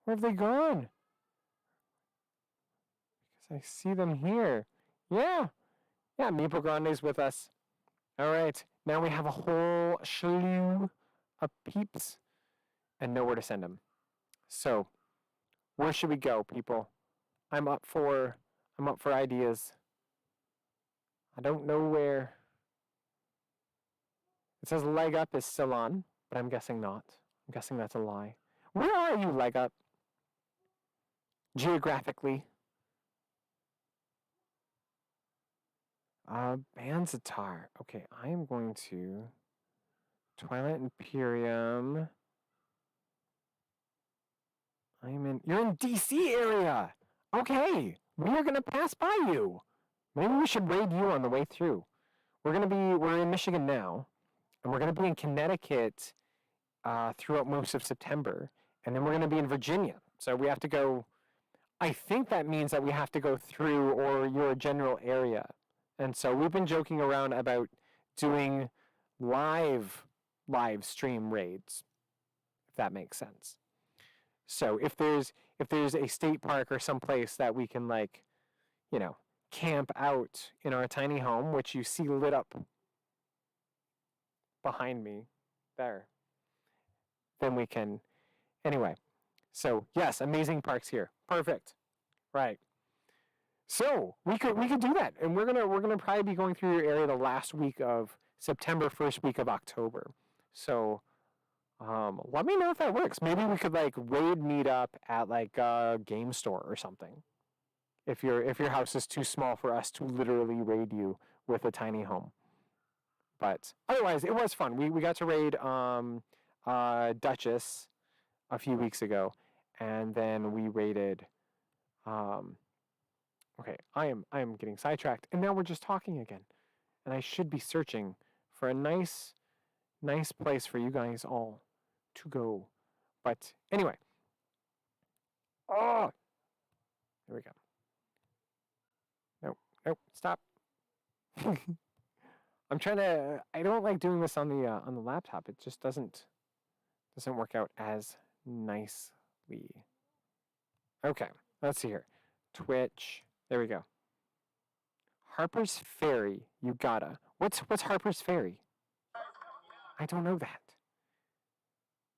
Where have they gone? Because I see them here. Yeah, Meeple Grande's with us. All right, now we have a whole slew of peeps and nowhere to send them. So, where should we go, people? I'm up for ideas. I don't know where. It says Leg Up is still on, but I'm guessing not. I'm guessing that's a lie. Where are you, Leg Up? Geographically. Banzatar. Okay, I am going to Twilight Imperium. You're in DC area. Okay, we are gonna pass by you. Maybe we should raid you on the way through. We're in Michigan now, and we're gonna be in Connecticut throughout most of September, and then we're gonna be in Virginia. So we have to go. I think that means that we have to go through or your general area. And so we've been joking around about doing live stream raids, if that makes sense. So if there's a state park or someplace that we can camp out in our tiny home, which you see lit up behind me there, then we can. Anyway, so yes, amazing parks here. Perfect. Right. So we could do that, and we're gonna probably be going through your area the last week of September, first week of October. So let me know if that works. Maybe we could raid meet up at a game store or something. If your house is too small for us to literally raid you with a tiny home. But otherwise, it was fun. We got to raid Duchess a few weeks ago, and then we raided. Okay, I am getting sidetracked, and now we're just talking again, and I should be searching for a nice place for you guys all to go. But anyway, there we go. Nope, stop. I'm trying to. I don't like doing this on the laptop. It just doesn't work out as nicely. Okay, let's see here. Twitch. There we go. Harper's Ferry. You gotta. What's Harper's Ferry? I don't know that.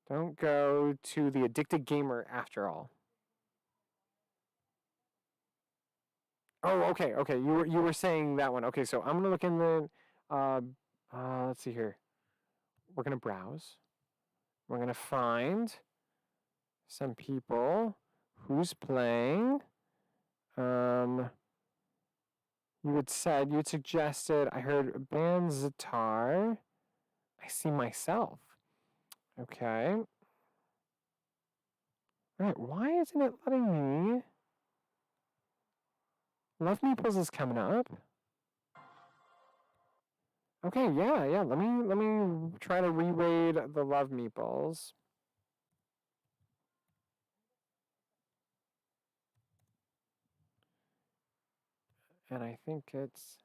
Don't go to the Addicted Gamer after all. Oh, okay. You were saying that one. Okay, so I'm gonna look in the. Let's see here. We're gonna browse. We're gonna find some people who's playing. You had suggested. I heard Banzatar. I see myself. Okay. All right. Why isn't it letting me? Love Meeples is coming up. Okay, yeah. Let me try to re-raid the Love Meeples. And I think it's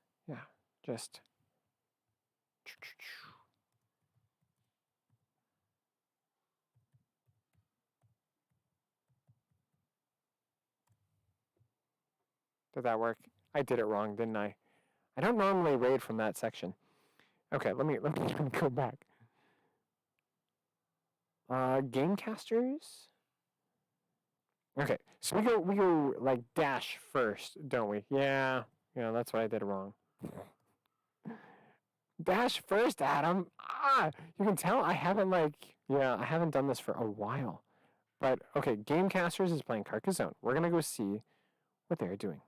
just. Did that work? I did it wrong, didn't I? I don't normally raid from that section. Okay, let me go back. Gamecasters. Okay, so we go like dash first, don't we? Yeah, that's what I did wrong. Dash first, Adam. You can tell I haven't I haven't done this for a while. But okay, Gamecasters is playing Carcassonne. We're gonna go see what they're doing.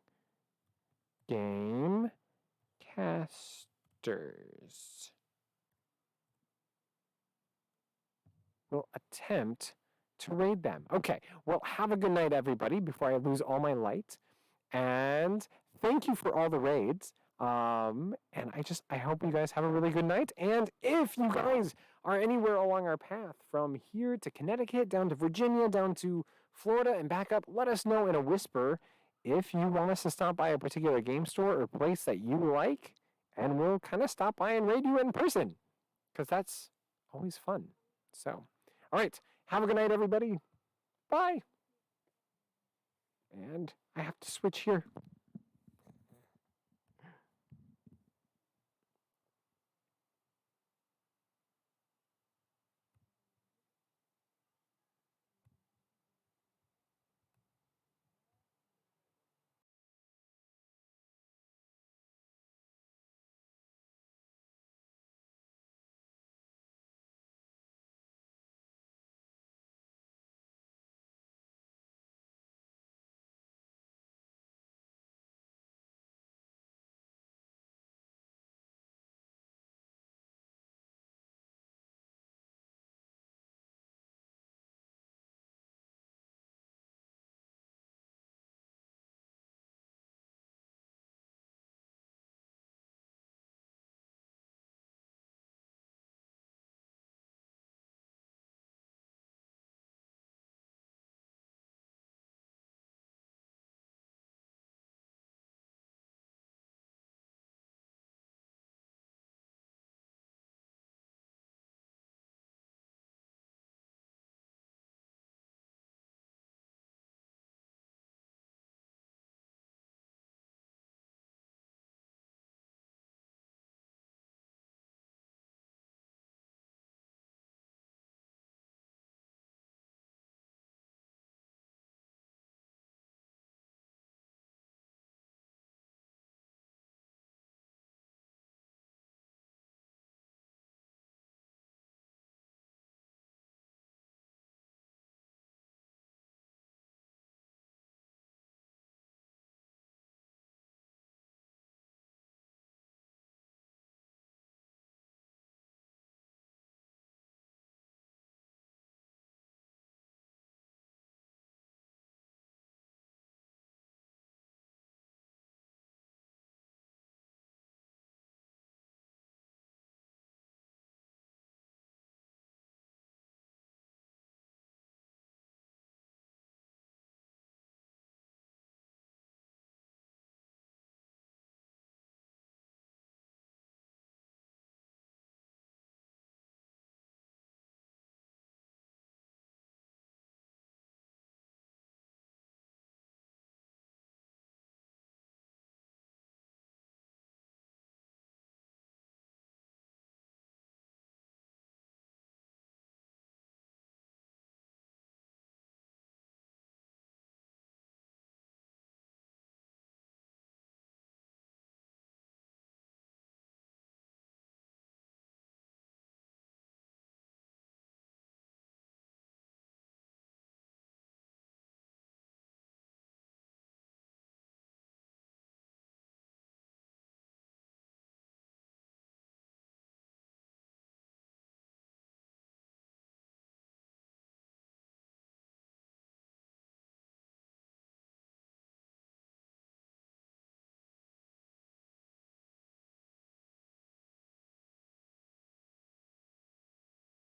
Gamecasters. We'll attempt to raid them. Okay, well, have a good night, everybody, before I lose all my light. And thank you for all the raids. And I hope you guys have a really good night. And if you guys are anywhere along our path from here to Connecticut, down to Virginia, down to Florida, and back up, let us know in a whisper if you want us to stop by a particular game store or place that you like, and we'll kind of stop by and raid you in person, because that's always fun. So, all right, have a good night, everybody. Bye. And I have to switch here.